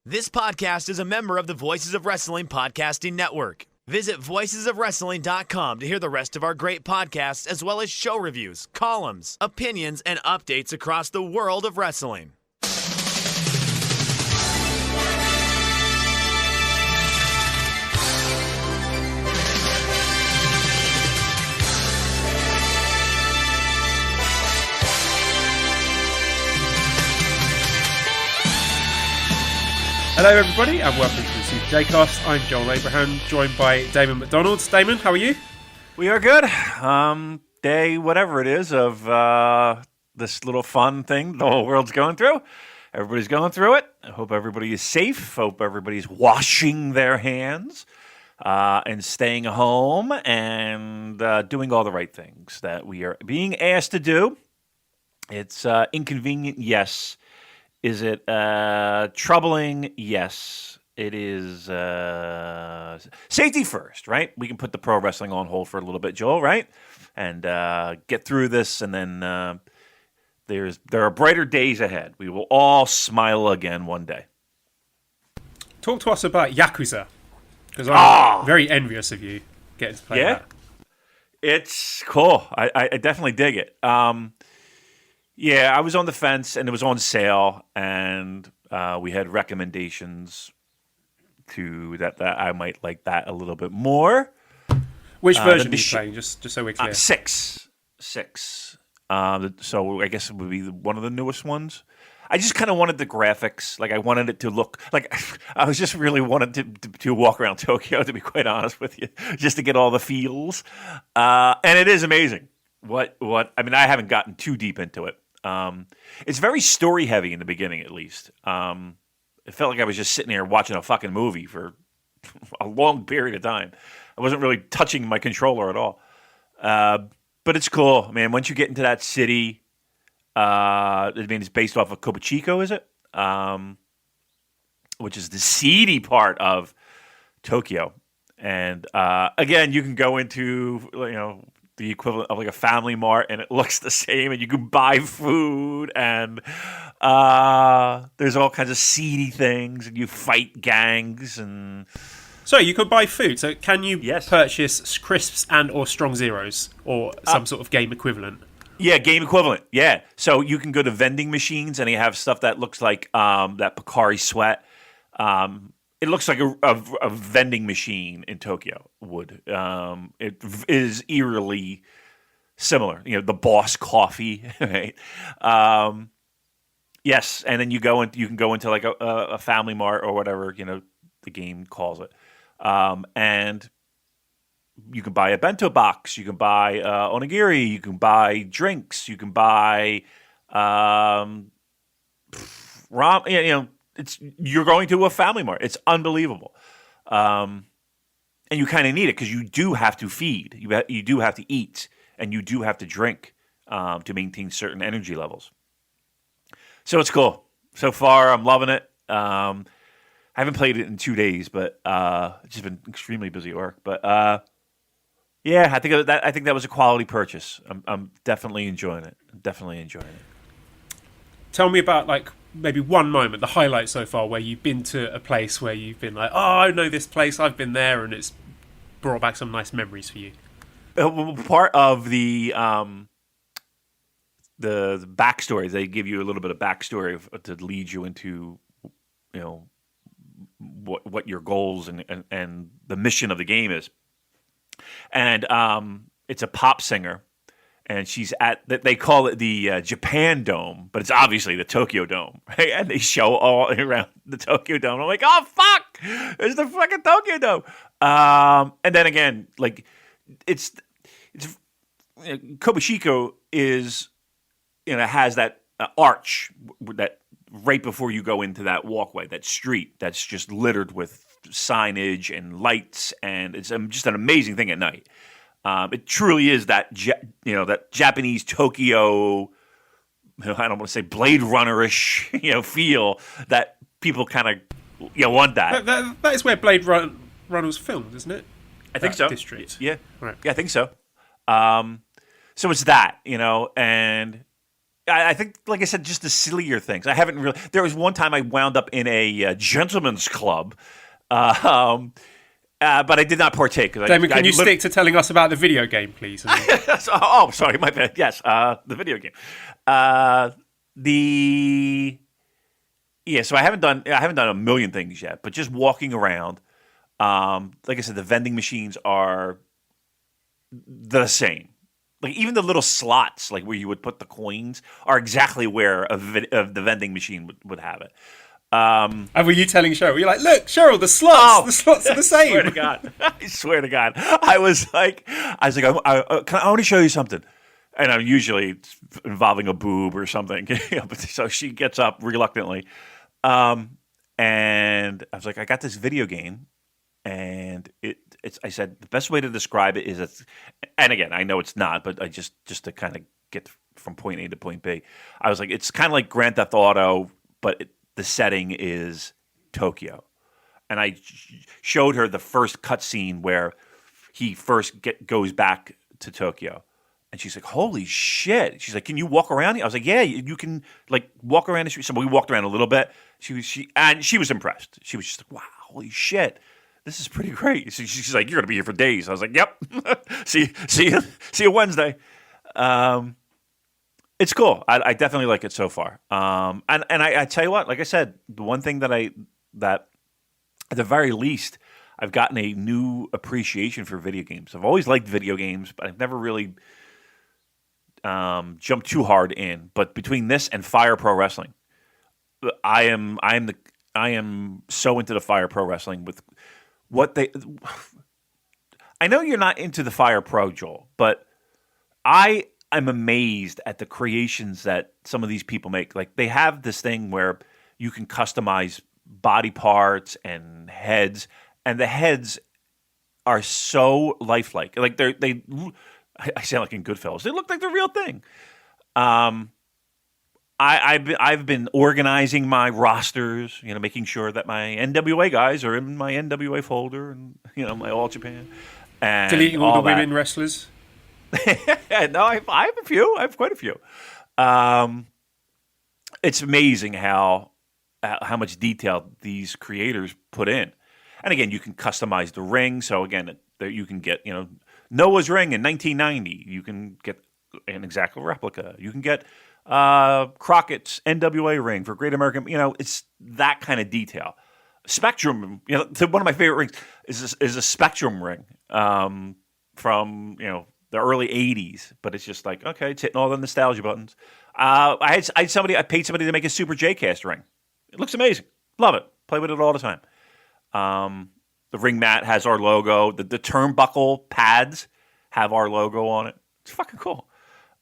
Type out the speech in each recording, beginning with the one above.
This podcast is a member of the Voices of Wrestling Podcasting Network. Visit voicesofwrestling.com to hear the rest of our great podcasts, as well as show reviews, columns, opinions, and updates across the world of wrestling. Hello everybody and welcome to the Super J-Cast. I'm Joel Abraham, joined by Damon McDonald. Damon, how are you? We are good. Day whatever it is of this little fun thing the whole world's going through. Everybody's going through it. I hope everybody is safe. Hope everybody's washing their hands and staying home and doing all the right things that we are being asked to do. It's inconvenient, yes. Is it troubling? Yes. It is safety first, right? We can put the pro wrestling on hold for a little bit, Joel, right? And get through this, and then there are brighter days ahead. We will all smile again one day. Talk to us about Yakuza, because I'm very envious of you getting to play that. It's cool. I definitely dig it. Yeah, I was on the fence, and it was on sale, and we had recommendations to that I might like that a little bit more. Which version are you playing, just so we're clear? Six. So I guess it would be one of the newest ones. I just kind of wanted the graphics. Like, I wanted it to look like I was just really wanted to walk around Tokyo, to be quite honest with you, just to get all the feels. And it is amazing. What I mean, I haven't gotten too deep into it. It's very story heavy in the beginning, at least. It felt like I was just sitting here watching a fucking movie for a long period of time. I wasn't really touching my controller at all. But it's cool, man. Once you get into that city, I mean, it's based off of Kobuchiko, is it? Which is the seedy part of Tokyo. And again, you can go into, the equivalent of like a Family Mart, and it looks the same, and you can buy food, and there's all kinds of seedy things, and you fight gangs, and so you could buy food. So can you purchase crisps and or strong zeros or some sort of game equivalent? Yeah, game equivalent. Yeah, so you can go to vending machines, and they have stuff that looks like that Pocari Sweat. It looks like a vending machine in Tokyo would. It is eerily similar. The Boss coffee, right? Yes, and then you can go into like a Family Mart or whatever the game calls it, and you can buy a bento box. You can buy onigiri. You can buy drinks. You can buy ramen. You're going to a Family Mart. It's unbelievable, and you kind of need it because you do have to feed. You do have to eat, and you do have to drink to maintain certain energy levels. So it's cool. So far, I'm loving it. I haven't played it in 2 days, but it's just been extremely busy at work. But yeah, I think that was a quality purchase. I'm definitely enjoying it. Tell me about maybe one moment, the highlight so far, where you've been to a place where you've been like, I know this place, I've been there, and it's brought back some nice memories for you. Part of the backstory, they give you a little bit of backstory to lead you into, what your goals and the mission of the game is. And it's a pop singer. And she's they call it the Japan Dome, but it's obviously the Tokyo Dome, right? And they show all around the Tokyo Dome. I'm like, oh, fuck! It's the fucking Tokyo Dome. And then again, it's Kobuchiko is, has that arch that right before you go into that walkway, that street that's just littered with signage and lights, and it's just an amazing thing at night. It truly is that that Japanese Tokyo. I don't want to say Blade Runner-ish, feel that people kind of want that. That is where Blade Runner was filmed, isn't it? I think so. District. Yeah, right. Yeah, I think so. So it's that, and I think, like I said, just the sillier things. I haven't really. There was one time I wound up in a gentleman's club, but I did not partake. Damon, can you stick to telling us about the video game, please? Sorry, my bad. Yes, the video game. So I haven't done a million things yet, but just walking around. Like I said, the vending machines are the same. Like even the little slots, like where you would put the coins, are exactly where the vending machine would have it. And were you telling Cheryl? You're like, look, Cheryl, the slots are the same. I swear to God. I swear to God. I was like, I want to show you something. And I'm usually involving a boob or something. So she gets up reluctantly. And I was like, I got this video game. And I said the best way to describe it is and again, I know it's not, but I just to kind of get from point A to point B, I was like, it's kind of like Grand Theft Auto, but the setting is Tokyo. And I showed her the first cutscene where he first goes back to Tokyo. And she's like, holy shit. She's like, can you walk around here? I was like, yeah, you can like walk around the street. So we walked around a little bit. She was impressed. She was just like, wow, holy shit. This is pretty great. So she's like, you're going to be here for days. I was like, yep. see you Wednesday. It's cool. I definitely like it so far. And I tell you what, like I said, the one thing that at the very least, I've gotten a new appreciation for video games. I've always liked video games, but I've never really jumped too hard in. But between this and Fire Pro Wrestling, I am so into the Fire Pro Wrestling with what they. I know you're not into the Fire Pro, Joel, but I'm amazed at the creations that some of these people make. Like they have this thing where you can customize body parts and heads, and the heads are so lifelike. Like they I sound like in Goodfellas. They look like the real thing. I've been organizing my rosters, making sure that my NWA guys are in my NWA folder, and my All Japan, and deleting all the women wrestlers. No, I have a few. I have quite a few. It's amazing how much detail these creators put in, and again, you can customize the ring. So again, you can get Noah's ring in 1990. You can get an exact replica. You can get Crockett's NWA ring for Great American. It's that kind of detail. Spectrum. One of my favorite rings is a Spectrum ring from the early '80s. But it's just like, okay, it's hitting all the nostalgia buttons. I paid somebody to make a Super J-Cast ring. It looks amazing. Love it. Play with it all the time. The ring mat has our logo. The turnbuckle pads have our logo on it. It's fucking cool.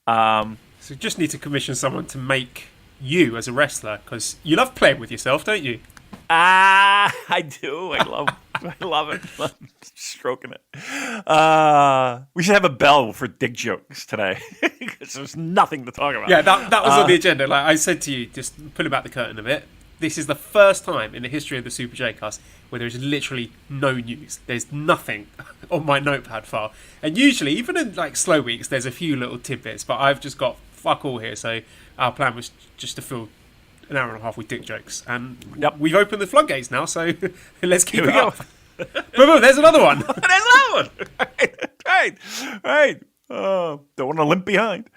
So you just need to commission someone to make you as a wrestler, because you love playing with yourself, don't you? I do. I love it. I'm stroking it. We should have a bell for dick jokes today, because there's nothing to talk about. Yeah, that was on the agenda. Like I said to you, just pulling back the curtain a bit, this is the first time in the history of the Super J-Cast where there's literally no news. There's nothing on my notepad file. And usually, even in like slow weeks, there's a few little tidbits, but I've just got fuck all here. So our plan was just to fill an hour and a half with dick jokes. And we've opened the floodgates now, so let's keep it up. Boom, there's another one. There's another one. Right. Don't want to limp behind.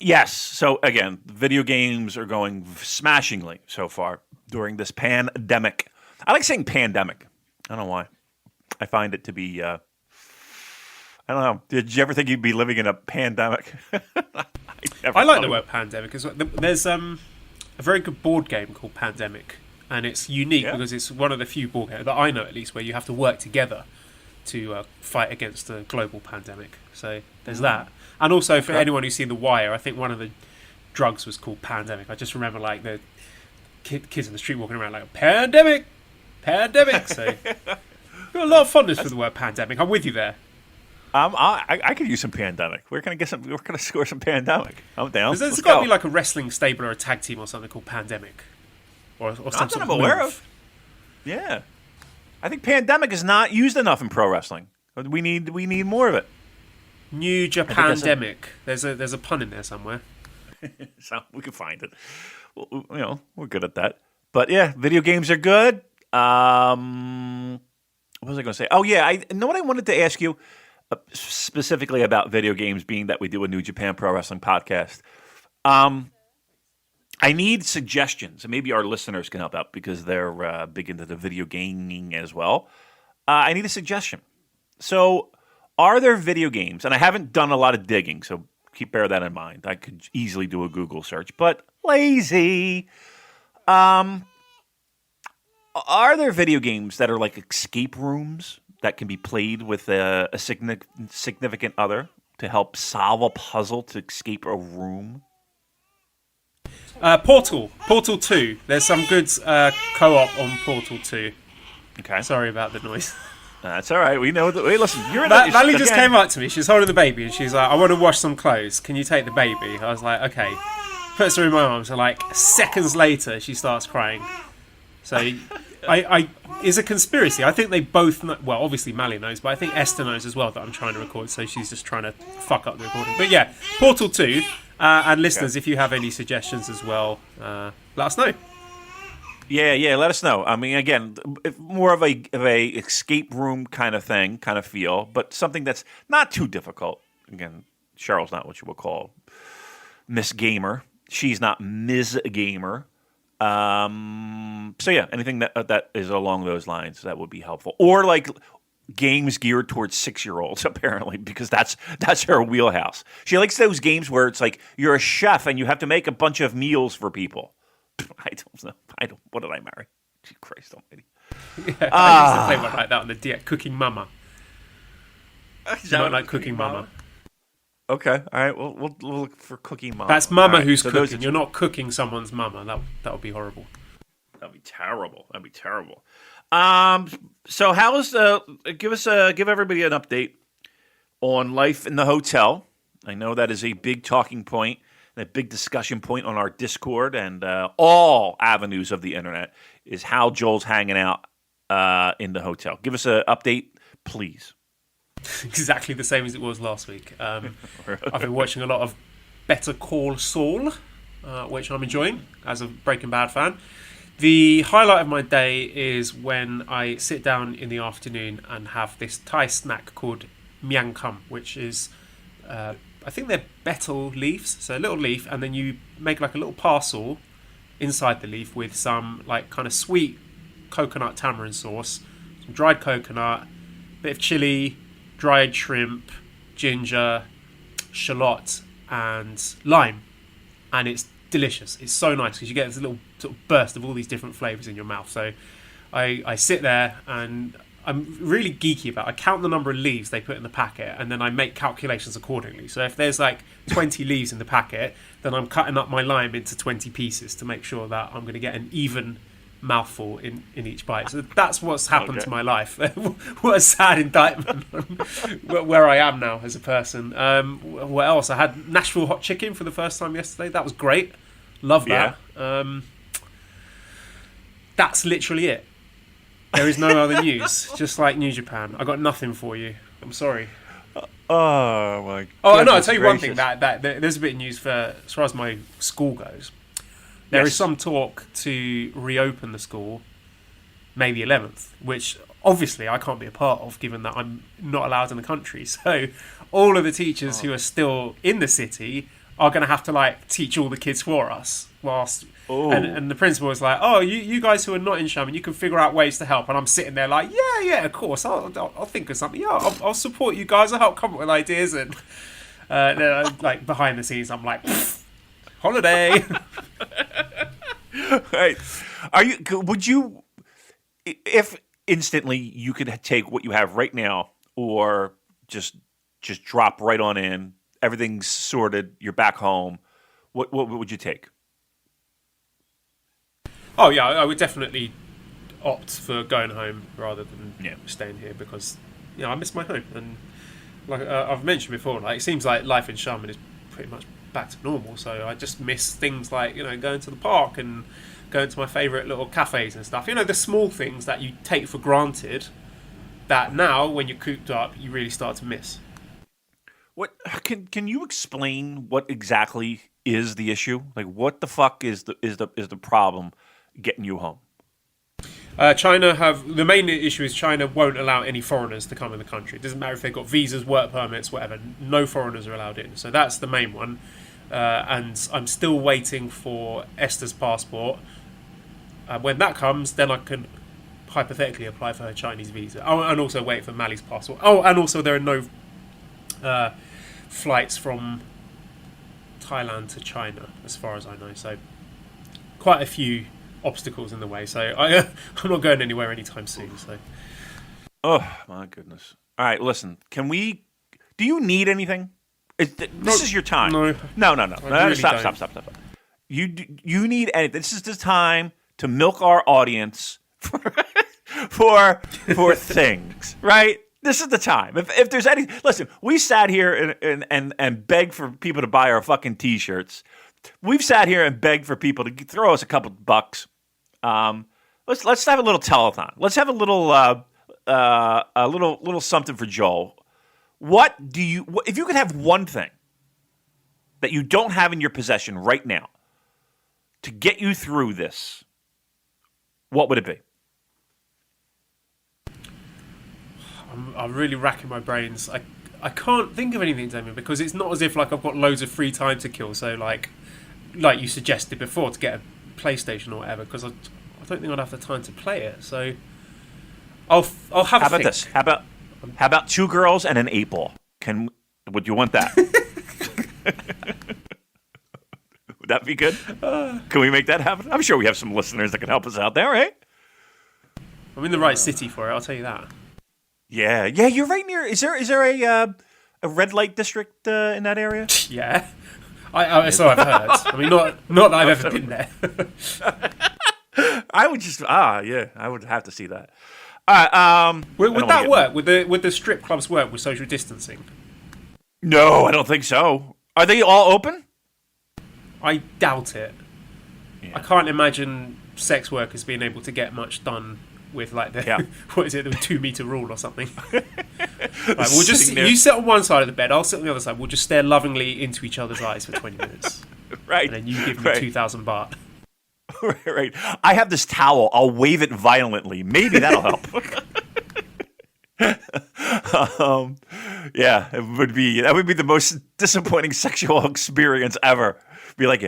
Yes. So again, video games are going smashingly so far during this pandemic. I like saying pandemic. I don't know why. I find it to be. I don't know. Did you ever think you'd be living in a pandemic? I like the word pandemic as well. There's a very good board game called Pandemic, and it's unique because it's one of the few board games that I know at least where you have to work together to fight against a global pandemic. So there's that. And also for anyone who's seen The Wire, I think one of the drugs was called Pandemic. I just remember like the kids in the street walking around like pandemic. So got a lot of fondness for the word pandemic. I'm with you there. I could use some pandemic. We're gonna score some pandemic. I'm down. There's got to be like a wrestling stable or a tag team or something called Pandemic, or some sort of aware of. Yeah, I think pandemic is not used enough in pro wrestling. We need more of it. New Japan-demic. There's a pun in there somewhere. So we can find it. We're good at that. But yeah, video games are good. What was I going to say? Oh yeah, I know what I wanted to ask you specifically about video games, being that we do a New Japan Pro Wrestling podcast. I need suggestions, and maybe our listeners can help out because they're big into the video gaming as well. I need a suggestion. So, are there video games, and I haven't done a lot of digging, so bear that in mind. I could easily do a Google search, but lazy. Are there video games that are like escape rooms that can be played with a significant other to help solve a puzzle to escape a room? Portal 2. There's some good co-op on Portal 2. Okay. Sorry about the noise. That's all right. We know that. Wait, listen. Valley just came up to me. She's holding the baby, and she's like, "I want to wash some clothes. Can you take the baby?" I was like, "Okay." Puts her in my arms, and like seconds later, she starts crying. So, it's a conspiracy. I think they both know, well, obviously Mally knows, but I think Esther knows as well that I'm trying to record. So she's just trying to fuck up the recording. But yeah, Portal 2. And listeners, if you have any suggestions as well, let us know. Yeah, let us know. I mean, again, more of a escape room kind of thing, kind of feel, but something that's not too difficult. Again, Cheryl's not what you would call Miss Gamer. She's not Ms. Gamer. So yeah, anything that is along those lines that would be helpful, or like games geared towards 6-year-olds apparently, because that's her wheelhouse. She likes those games where it's like you're a chef and you have to make a bunch of meals for people. I don't know. What did I marry? Jesus Christ Almighty! Yeah, I used to play one like that on the DX. Cooking Mama. Not like Cooking Mama. Okay, all right. We'll look for Cooking Mama. That's Mama who's so cooking. You're not cooking someone's mama. That would be horrible. That'd be terrible. So how's give everybody an update on life in the hotel. I know that is a big talking point and a big discussion point on our Discord and all avenues of the internet is how Joel's hanging out in the hotel. Give us an update, please. Exactly the same as it was last week. I've been watching a lot of Better Call Saul, which I'm enjoying as a Breaking Bad fan. The highlight of my day is when I sit down in the afternoon and have this Thai snack called Miang Kham, which is, I think they're betel leaves, so a little leaf, and then you make like a little parcel inside the leaf with some like kind of sweet coconut tamarind sauce, some dried coconut, bit of chili, dried shrimp, ginger, shallot, and lime, and it's delicious. It's so nice because you get this little sort of burst of all these different flavours in your mouth. So I sit there and I'm really geeky about it. I count the number of leaves they put in the packet and then I make calculations accordingly. So if there's like 20 leaves in the packet, then I'm cutting up my lime into 20 pieces to make sure that I'm going to get an even mouthful in each bite. So that's what's happened to my life. What a sad indictment on where I am now as a person. What else? I had Nashville hot chicken for the first time yesterday. That was great. Love that. Yeah. That's literally it. There is no other news. Just like New Japan. I got nothing for you. I'm sorry. Oh my. Oh no! I'll tell you one thing. That there's a bit of news for as far as my school goes. There is some talk to reopen the school May the 11th, which obviously I can't be a part of given that I'm not allowed in the country. So all of the teachers who are still in the city are going to have to like teach all the kids for us. And the principal was like, "Oh, you guys who are not in Shaman, you can figure out ways to help." And I'm sitting there like, "Yeah, of course. I'll think of something. Yeah, I'll support you guys. I'll help come up with ideas." And then, like behind the scenes, I'm like, holiday. Right. Would you, if instantly you could take what you have right now, or just drop right on in, everything's sorted, you're back home, what would you take? Oh yeah, I would definitely opt for going home rather than staying here because I miss my home, and like I've mentioned before, like it seems like life in Sharman is pretty much back to normal. So I just miss things like going to the park and going to my favourite little cafes and stuff. The small things that you take for granted that now when you're cooped up you really start to miss. What can you explain what exactly is the issue? Like, what the fuck is the problem getting you home? The main issue is China won't allow any foreigners to come in the country. It doesn't matter if they've got visas, work permits, whatever. No foreigners are allowed in. So that's the main one. And I'm still waiting for Esther's passport. When that comes, then I can hypothetically apply for her Chinese visa. Oh, and also wait for Mali's passport. Oh, and also there are no flights from Thailand to China, as far as I know. So quite a few obstacles in the way. So I'm not going anywhere anytime soon. So. Oh my goodness! All right, listen. Do you need anything? This is your time. No. Really stop. You need anything. This is the time to milk our audience for things, right? This is the time. If there's any, listen, we sat here and begged for people to buy our fucking T-shirts. We've sat here and begged for people to throw us a couple bucks. Let's have a little telethon. Let's have a little something for Joel. If you could have one thing that you don't have in your possession right now to get you through this, what would it be? I'm really racking my brains. I can't think of anything, Damon, because it's not as if like I've got loads of free time to kill. So like you suggested before, to get a PlayStation or whatever, because I don't think I'd have the time to play it. So I'll have. How about this? How about 2 girls and an 8-ball? Would you want that? Would that be good? Can we make that happen? I'm sure we have some listeners that can help us out there, right? I'm in the right city for it. I'll tell you that. Yeah. You're right near. Is there a red light district in that area? Yeah. So I've heard. I mean, not that I've ever been there. I would just I would have to see that. All right, would that work? Would the strip clubs work with social distancing? No, I don't think so. Are they all open? I doubt it. Yeah. I can't imagine sex workers being able to get much done with like the what is it, the 2-meter rule or something. Right, we'll just you sit on one side of the bed, I'll sit on the other side. We'll just stare lovingly into each other's eyes for 20 minutes. Right. And then you give me 2,000 baht. Right. I have this towel. I'll wave it violently. Maybe that'll help. That would be the most disappointing sexual experience ever. Be like,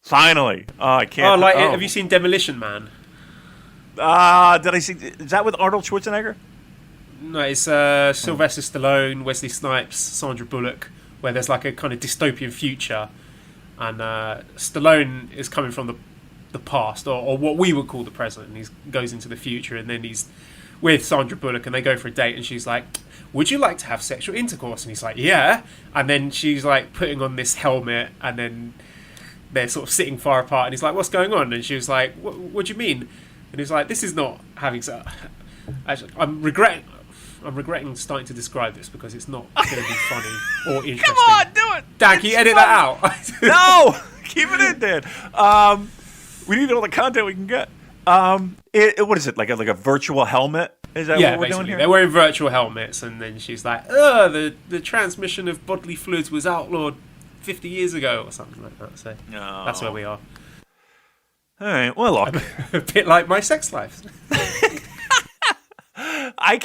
finally. I can't. Have you seen Demolition Man? Did I see? Is that with Arnold Schwarzenegger? No, it's Sylvester Stallone, Wesley Snipes, Sandra Bullock, where there's like a kind of dystopian future, and Stallone is coming from the past, or what we would call the present, and he goes into the future, and then he's with Sandra Bullock, and they go for a date, and she's like, would you like to have sexual intercourse? And he's like, yeah. And then she's like putting on this helmet, and then they're sort of sitting far apart, and he's like, what's going on? And she was like, what do you mean? And he's like, this is not having sex. Actually, I'm regretting starting to describe this because it's not going to be funny or interesting. Come on, do it! Dan, can you edit that out? No! Keep it in, Dan. We need all the content we can get. What is it, like a virtual helmet? Is that what we're doing here? They're wearing virtual helmets, and then she's like, the transmission of bodily fluids was outlawed 50 years ago, or something like that. So that's where we are. All right, well, look. A bit like my sex life. I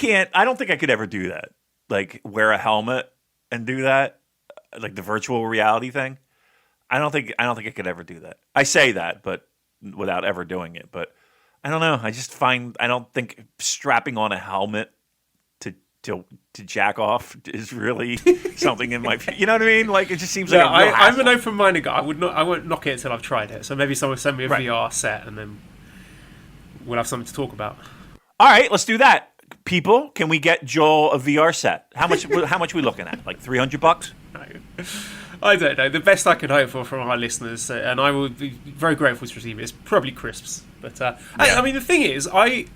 don't think I could ever do that. Like, wear a helmet and do that, like the virtual reality thing. I don't think I could ever do that. I say that, but without ever doing it. But I don't know. I don't think strapping on a helmet to jack off is really something in my. You know what I mean? Like, it just seems like I'm an open-minded guy. I won't knock it until I've tried it. So maybe someone send me a VR set, and then we'll have something to talk about. All right, let's do that. People, can we get Joel a VR set? How much are we looking at? Like $300? I don't know. The best I could hope for from our listeners, and I would be very grateful to receive it, is probably crisps. But I mean, the thing is, I'm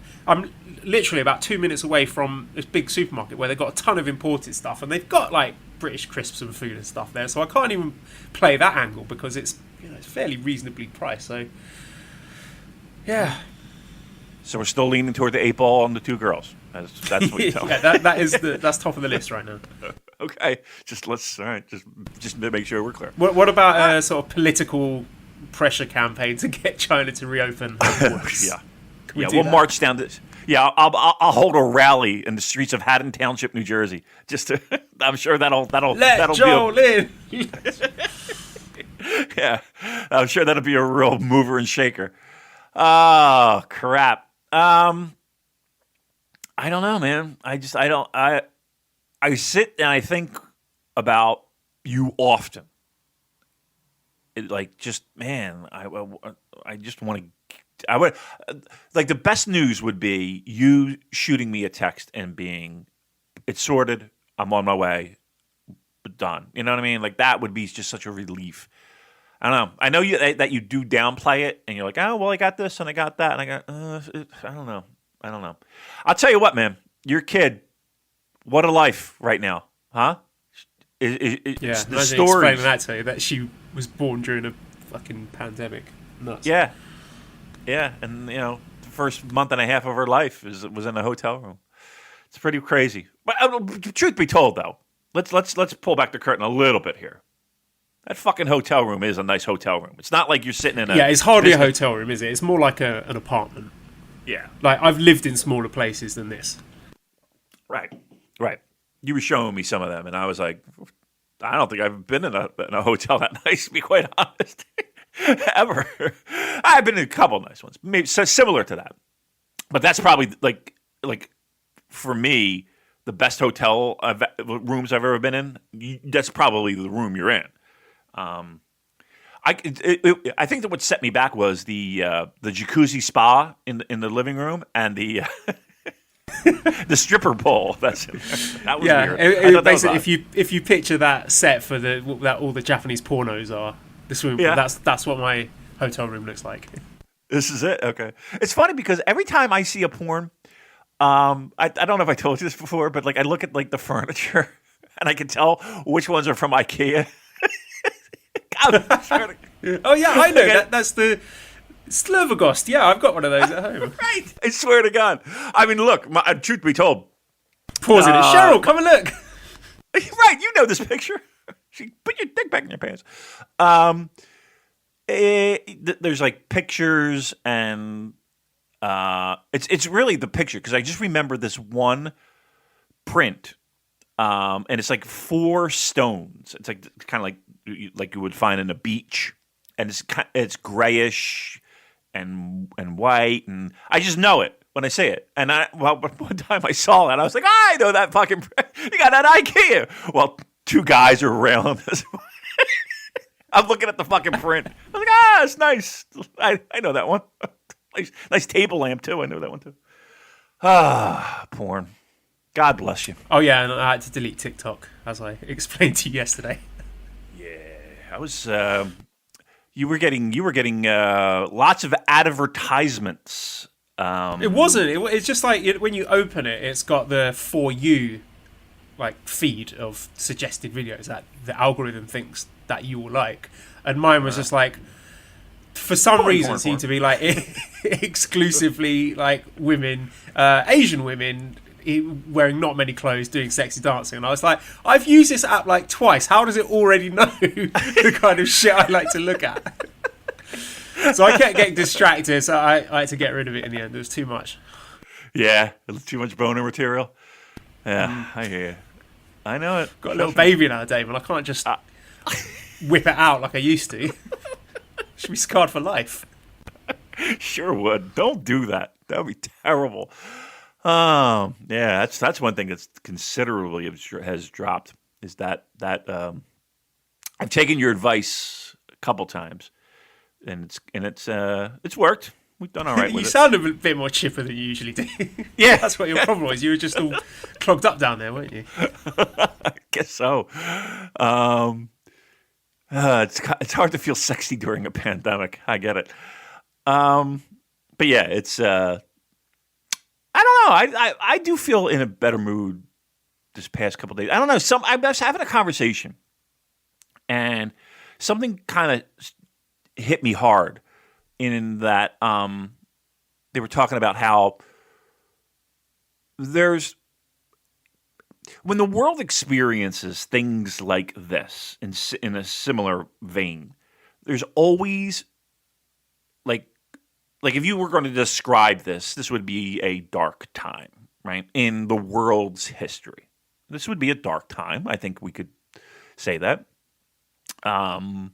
literally about 2 minutes away from this big supermarket where they've got a ton of imported stuff, and they've got like British crisps and food and stuff there. So I can't even play that angle because it's it's fairly reasonably priced. So yeah. So we're still leaning toward the 8-ball on the 2 girls. That's what you're telling me. That's top of the list right now. Okay, just to make sure we're clear. What about a sort of political pressure campaign to get China to reopen borders? Yeah, We'll march down this. Yeah, I'll hold a rally in the streets of Haddon Township, New Jersey. Just to, I'm sure that'll Joel in. Yeah, I'm sure that'll be a real mover and shaker. Oh crap. I don't know, man. I sit and I think about you often. I just want to. I would like the best news would be you shooting me a text and being, it's sorted. I'm on my way. Done. You know what I mean? Like that would be just such a relief. I don't know. I know that you do downplay it, and you're like, oh well, I got this and I got that, and I got. I don't know. I'll tell you what, man. Your kid, what a life right now, huh? The story explaining that to you that she was born during a fucking pandemic. Nuts. Yeah, and the first month and a half of her life was in a hotel room. It's pretty crazy. But truth be told, though, let's pull back the curtain a little bit here. That fucking hotel room is a nice hotel room. It's not like you're sitting in a... Yeah, it's hardly a hotel room, is it? It's more like an apartment. Yeah. Like, I've lived in smaller places than this. Right. You were showing me some of them, and I was like, I don't think I've been in a hotel that nice, to be quite honest, ever. I've been in a couple nice ones, maybe so similar to that. But that's probably, like for me, the best hotel rooms I've ever been in, that's probably the room you're in. I think that what set me back was the jacuzzi spa in the living room and the the stripper pole. That was weird. Basically, if you picture that set for that all the Japanese pornos are the swimming pool, that's what my hotel room looks like. This is it. Okay, it's funny because every time I see a porn, I don't know if I told you this before, but like I look at like the furniture and I can tell which ones are from IKEA. Oh yeah, I know that's the Slurvagost. Yeah, I've got one of those at home. Right, I swear to God. I mean, look. Truth be told, pause it. Cheryl, come and look. Right, you know this picture. Put your dick back in your pants. There's like pictures and it's really the picture because I just remember this one print, and it's like 4 stones. It's like kind of like you would find in a beach, and it's grayish and white, and I just know it when I see it. And one time I saw it, I was like, I know that fucking you got that IKEA. Well, 2 guys are around this. I'm looking at the fucking print. I'm like, it's nice. I know that one. nice table lamp too. I know that one too. Porn. God bless you. Oh yeah, and I had to delete TikTok as I explained to you yesterday. I was. You were getting lots of advertisements. It wasn't. It's just like when you open it, it's got the For You like feed of suggested videos that the algorithm thinks that you will like, and mine was just like, for some reason, seemed to be like exclusively like women, Asian women. Wearing not many clothes, doing sexy dancing, and I was like, I've used this app like twice. How does it already know the kind of shit I like to look at? So I kept getting distracted, so I had to get rid of it in the end. It was too much. Yeah, too much boner material. Yeah, I hear you. I know it. Got a little baby now, Damon. I can't just whip it out like I used to. Should be scarred for life. Sure would. Don't do that. That would be terrible. Yeah, that's one thing that's considerably has dropped. Is that I've taken your advice a couple times, and it's worked. We've done all right. You sound a bit more chipper than you usually do. Yeah, that's what your problem was. You were just all clogged up down there, weren't you? I guess so. It's hard to feel sexy during a pandemic. I get it. But yeah, it's. I don't know. I do feel in a better mood this past couple of days. I don't know. I was having a conversation, and something kind of hit me hard in that they were talking about how there's when the world experiences things like this in a similar vein, there's always like if you were going to describe this would be a dark time, right? In the world's history. This would be a dark time. I think we could say that. But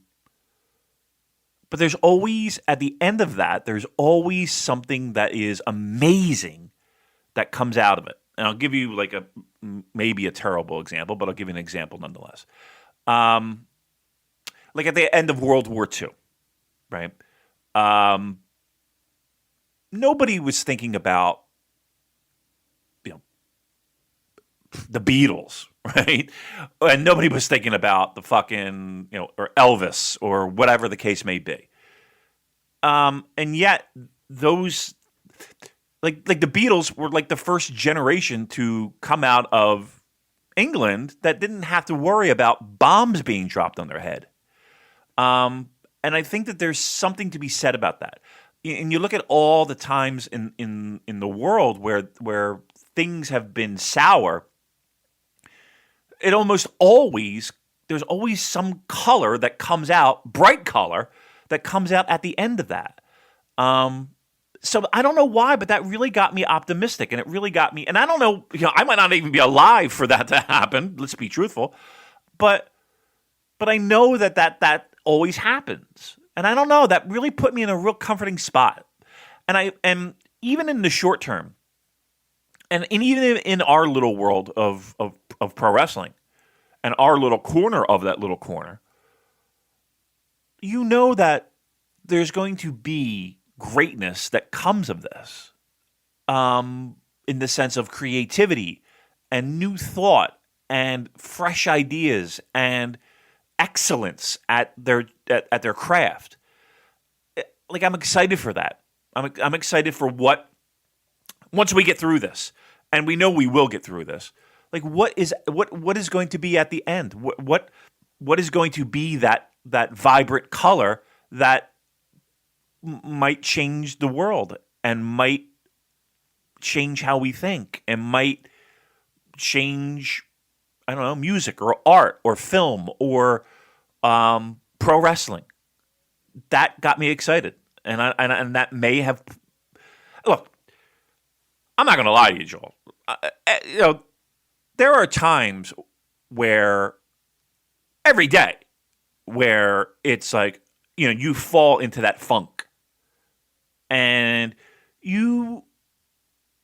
there's always, at the end of that, there's always something that is amazing that comes out of it. And I'll give you like maybe a terrible example, but I'll give you an example nonetheless. Like at the end of World War II, right? Nobody was thinking about, the Beatles, right? And nobody was thinking about the fucking, or Elvis or whatever the case may be. And yet those, like the Beatles were like the first generation to come out of England that didn't have to worry about bombs being dropped on their head. And I think that there's something to be said about that. And you look at all the times in the world where things have been sour. It almost always, there's always some color that comes out, bright color, that comes out at the end of that. So I don't know why, but that really got me optimistic, and it really got me, and I don't know, I might not even be alive for that to happen, let's be truthful, but I know that always happens. And I don't know, that really put me in a real comforting spot. And even in the short term, and even in our little world of pro wrestling and our little corner of that little corner, that there's going to be greatness that comes of this, in the sense of creativity and new thought and fresh ideas and excellence at their craft. Like, I'm excited for that. I'm excited for once we get through this, and we know we will get through this. Like, what is going to be at the end? What is going to be that vibrant color that might change the world and might change how we think and might change, I don't know, music or art or film or pro wrestling. That got me excited, and that may have. Look, I'm not going to lie to you, Joel. There are times where every day where it's like, you fall into that funk, and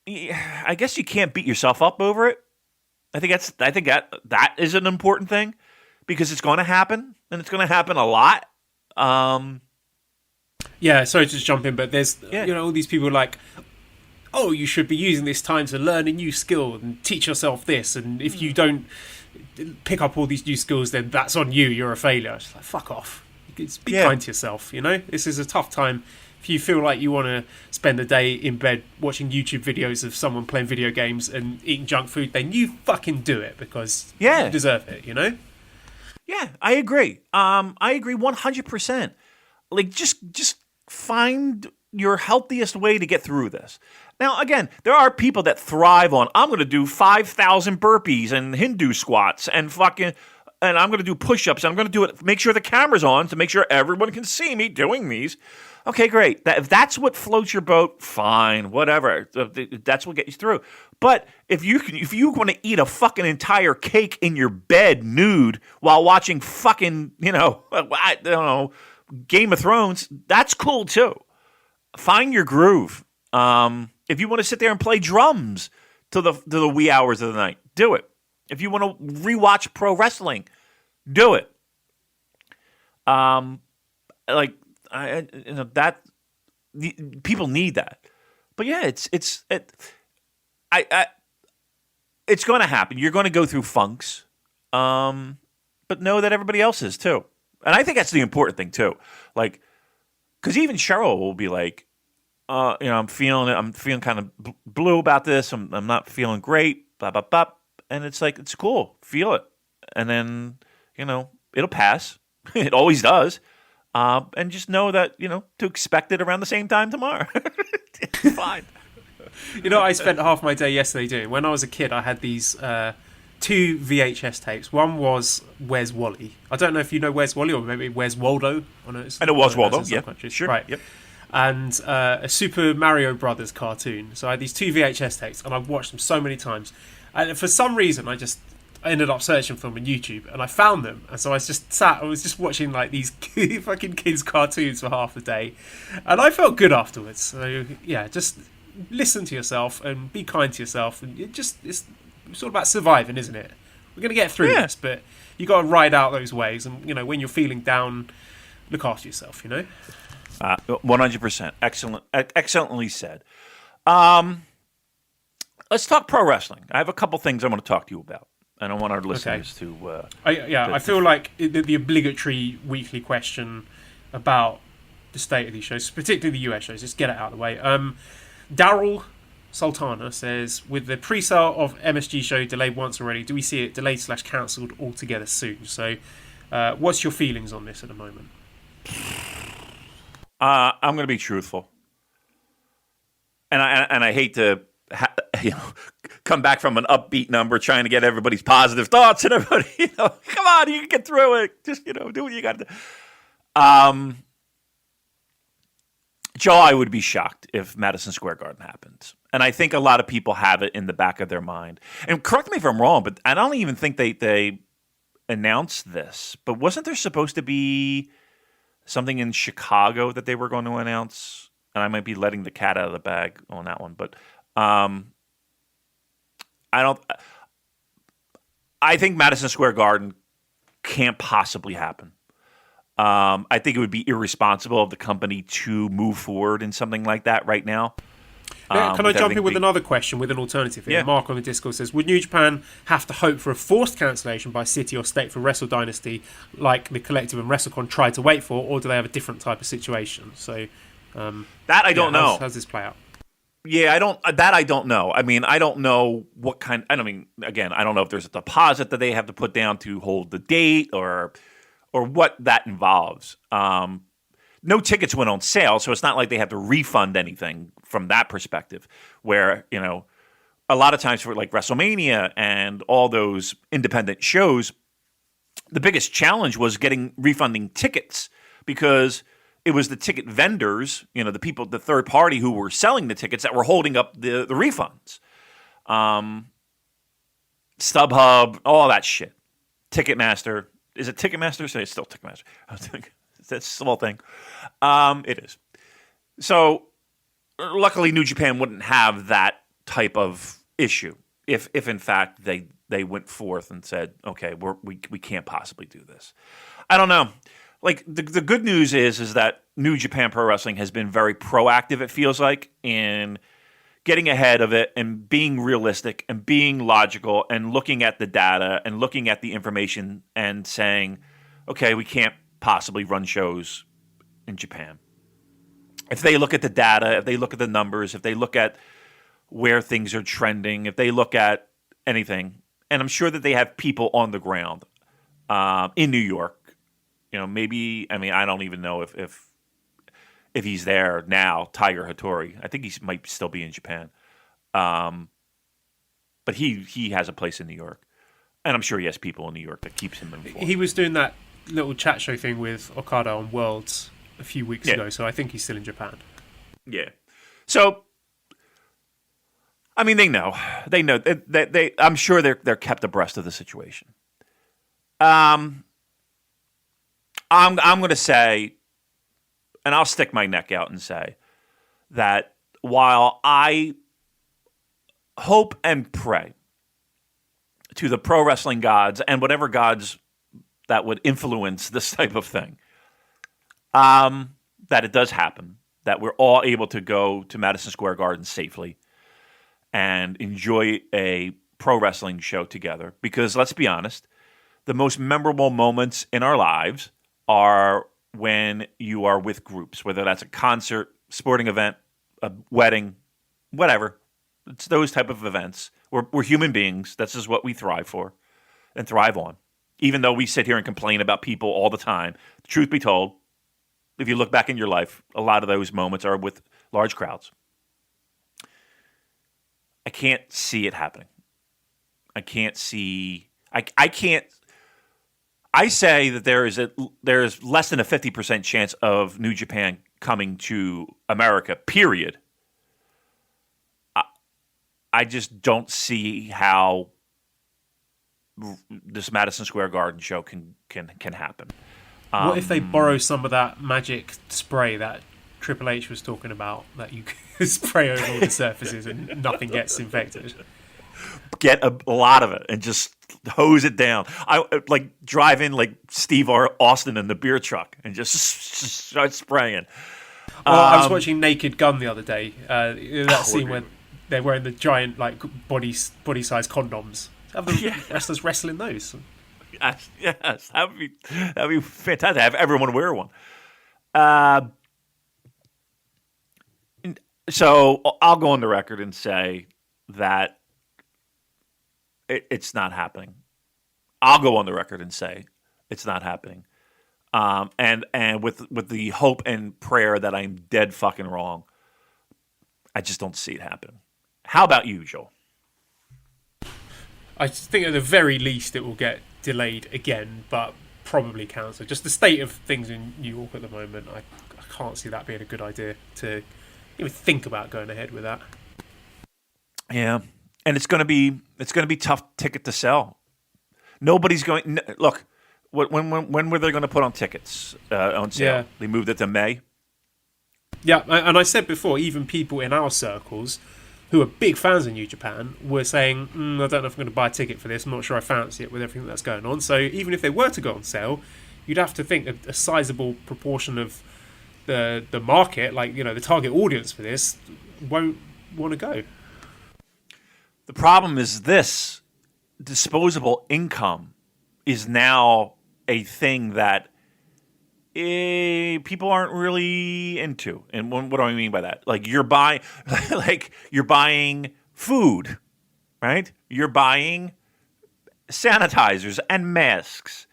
I guess you can't beat yourself up over it. I think that is an important thing, because it's going to happen, and it's going to happen a lot. Yeah, sorry to just jump in, but there's all these people like, oh, you should be using this time to learn a new skill and teach yourself this, and if you don't pick up all these new skills, then that's on you. You're a failure. It's like, fuck off. Be kind to yourself. This is a tough time. If you feel like you want to spend a day in bed watching YouTube videos of someone playing video games and eating junk food, then you fucking do it, because you deserve it, Yeah, I agree. I agree 100%. Like, just find your healthiest way to get through this. Now, again, there are people that thrive on, I'm going to do 5,000 burpees and Hindu squats and I'm going to do push-ups, and I'm going to do it, make sure the camera's on to make sure everyone can see me doing these. Okay, great. If that's what floats your boat, fine, whatever. That's what gets you through. But if you want to eat a fucking entire cake in your bed nude while watching fucking, I don't know, Game of Thrones, that's cool too. Find your groove. If you want to sit there and play drums to the wee hours of the night, do it. If you want to rewatch pro wrestling, do it. People need that. But yeah, it's going to happen. You're going to go through funks, but know that everybody else is too. And I think that's the important thing too. Like, because even Cheryl will be like, I'm feeling kind of blue about this. I'm not feeling great. Blah blah blah. And it's like, it's cool. Feel it, and then it'll pass. It always does. And just know that to expect it around the same time tomorrow. It's fine. I spent half my day yesterday doing. When I was a kid, I had these two VHS tapes. One was Where's Wally? I don't know if you know Where's Wally, or maybe Where's Waldo. I know Where's Waldo, yeah. Sure. Right. Yep. And a Super Mario Brothers cartoon. So I had these two VHS tapes, and I've watched them so many times. And for some reason, I ended up searching for them on YouTube, and I found them. And so I was just watching like these fucking kids' cartoons for half a day, and I felt good afterwards. So yeah, just listen to yourself and be kind to yourself, and it's all about surviving, isn't it? We're gonna get through this, but you got to ride out those waves, and when you're feeling down, look after yourself. 100%. Excellently said. Let's talk pro wrestling. I have a couple things I want to talk to you about, and I want our listeners to. I feel like the obligatory weekly question about the state of these shows, particularly the US shows, just get it out of the way. Daryl Sultana says, with the pre-sale of MSG show delayed once already, do we see it delayed / cancelled altogether soon? So, what's your feelings on this at the moment? I'm going to be truthful, and I hate to come back from an upbeat number trying to get everybody's positive thoughts and everybody, come on, you can get through it. Just do what you got to do. Joe, I would be shocked if Madison Square Garden happens. And I think a lot of people have it in the back of their mind. And correct me if I'm wrong, but I don't even think they announced this. But wasn't there supposed to be something in Chicago that they were going to announce? And I might be letting the cat out of the bag on that one. But I think Madison Square Garden can't possibly happen. I think it would be irresponsible of the company to move forward in something like that right now. Can I jump in with another question, with an alternative here? Yeah. Mark on the Discord says, would New Japan have to hope for a forced cancellation by city or state for Wrestle Dynasty like the Collective and WrestleCon tried to wait for, or do they have a different type of situation? So that I don't know. How's this play out? Yeah, I don't know. I mean, I don't know what kind. I don't know if there's a deposit that they have to put down to hold the date or what that involves. No tickets went on sale, so it's not like they have to refund anything from that perspective. Where, a lot of times for like WrestleMania and all those independent shows, the biggest challenge was refunding tickets because it was the ticket vendors, the people, the third party who were selling the tickets that were holding up the refunds. StubHub, all that shit. Ticketmaster. Is it Ticketmaster? So it's still Ticketmaster. That's a small thing. It is. So, luckily, New Japan wouldn't have that type of issue if in fact they went forth and said, okay, we can't possibly do this. I don't know. Like the good news is that New Japan Pro Wrestling has been very proactive. It feels like in getting ahead of it and being realistic and being logical and looking at the data and looking at the information and saying, okay, we can't possibly run shows in Japan. If they look at the data, if they look at the numbers, if they look at where things are trending, if they look at anything, and I'm sure that they have people on the ground in New York, maybe, I don't even know if he's there now, Tiger Hattori. I think he might still be in Japan. But he has a place in New York. And I'm sure he has people in New York that keeps him informed. He was doing that little chat show thing with Okada on Worlds a few weeks ago, so I think he's still in Japan. Yeah. So, they know. They know. They I'm sure they're kept abreast of the situation. I'm going to say, and I'll stick my neck out and say that while I hope and pray to the pro wrestling gods and whatever gods that would influence this type of thing, that it does happen, that we're all able to go to Madison Square Garden safely and enjoy a pro wrestling show together. Because let's be honest, the most memorable moments in our lives are when you are with groups, whether that's a concert, sporting event, a wedding, whatever. It's those type of events. We're human beings. This is what we thrive for and thrive on. Even though we sit here and complain about people all the time, truth be told, if you look back in your life, a lot of those moments are with large crowds. I can't see it happening. I can't see. I can't. I say that there's less than a 50% chance of New Japan coming to America. Period. I just don't see how this Madison Square Garden show can happen. What if they borrow some of that magic spray that Triple H was talking about, that you can spray over all the surfaces and nothing gets infected? Get a lot of it and just hose it down. I like drive in like Steve Austin in the beer truck and just start spraying. Well, I was watching Naked Gun the other day. That scene where they're wearing the giant like body size condoms. Have the wrestlers wrestling those? Yes, that'd be fantastic. Have everyone wear one. So I'll go on the record and say that it's not happening. I'll go on the record and say it's not happening. And with the hope and prayer that I'm dead fucking wrong, I just don't see it happening. How about you, Joel? I think at the very least it will get delayed again, but probably cancelled. Just the state of things in New York at the moment, I can't see that being a good idea to even think about going ahead with that. Yeah, and it's going to be tough ticket to sell. Nobody's going. Look, when were they going to put on tickets on sale? Yeah. They moved it to May. Yeah, and I said before, even people in our circles who are big fans of New Japan were saying, I don't know if I'm going to buy a ticket for this. I'm not sure I fancy it with everything that's going on. So even if they were to go on sale, you'd have to think a sizable proportion of the market, like, you know, the target audience for this, won't want to go. The problem is this: disposable income is now a thing that people aren't really into. And what do I mean by that? Like you're buying food, right? You're buying sanitizers and masks,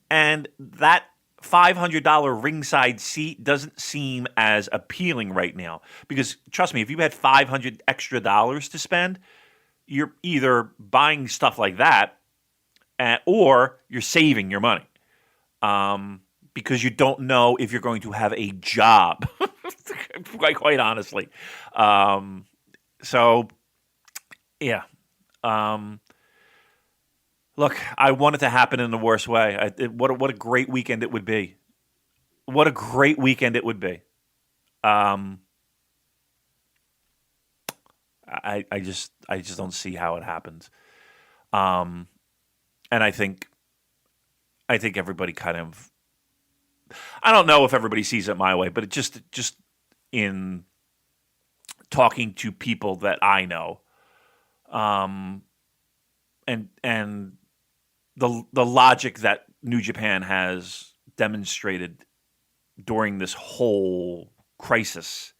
and that $500 ringside seat doesn't seem as appealing right now. Because trust me, if you had $500 extra to spend, you're either buying stuff like that, or you're saving your money. Because you don't know if you're going to have a job, quite honestly. So, yeah. Look, I want it to happen in the worst way. What a great weekend it would be. What a great weekend it would be. I just don't see how it happens. And I think everybody kind of. I don't know if everybody sees it my way, but it just in talking to people that I know, and the logic that New Japan has demonstrated during this whole crisis,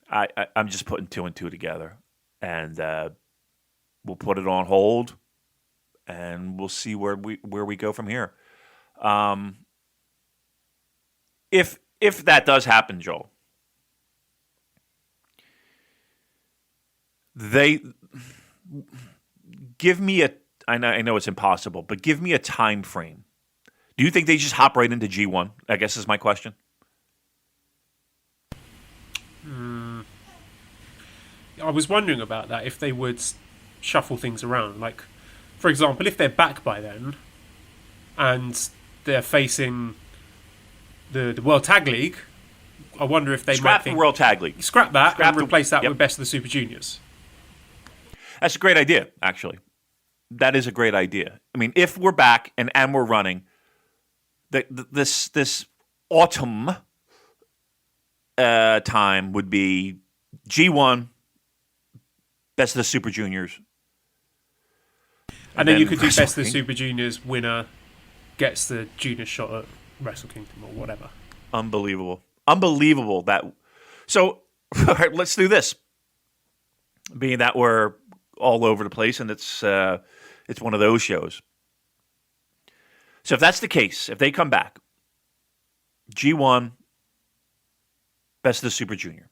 I'm just putting two and two together, and we'll put it on hold, and we'll see where we go from here. If that does happen, Joel, they give me I know it's impossible, but give me a time frame. Do you think they just hop right into G1? I guess is my question. I was wondering about that, if they would shuffle things around. Like, for example, if they're back by then and they're facing the World Tag League, I wonder if they scrap might think, the World Tag League. Scrap that and replace that with Best of the Super Juniors. That's a great idea, actually. That is a great idea. I mean, if we're back and we're running, this autumn time would be G1, Best of the Super Juniors. And then you could do Best of the Super Juniors, winner gets the junior shot at Wrestle Kingdom or whatever. Unbelievable that. So, all right, let's do this. Being that we're all over the place and it's one of those shows. So if that's the case, if they come back, G1, Best of the Super Junior.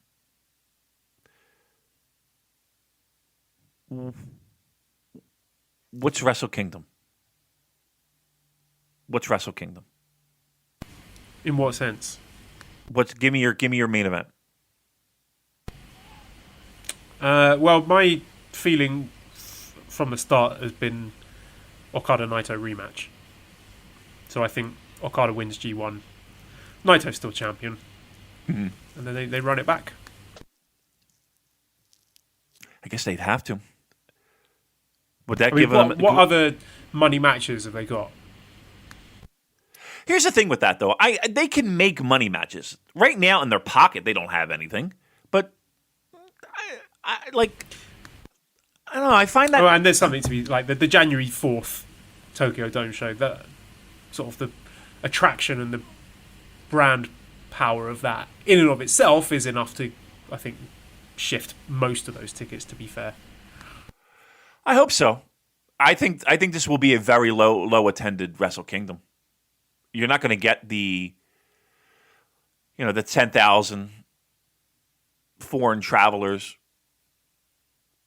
What's Wrestle Kingdom? What's Wrestle Kingdom? In what sense? Give me your main event. Well, my feeling from the start has been Okada Naito rematch. So I think Okada wins G1. Naito's still champion. Mm-hmm. And then they run it back. I guess they'd have to. Would that give them... them... What other money matches have they got? Here's the thing with that, though. They can make money matches. Right now, in their pocket, they don't have anything. But, I don't know, I find that... Oh, and there's something to be... Like, the January 4th Tokyo Dome show, that sort of the attraction and the brand power of that, in and of itself, is enough to, I think, shift most of those tickets, to be fair. I hope so. I think this will be a very low attended Wrestle Kingdom. You're not going to get the 10,000 foreign travelers.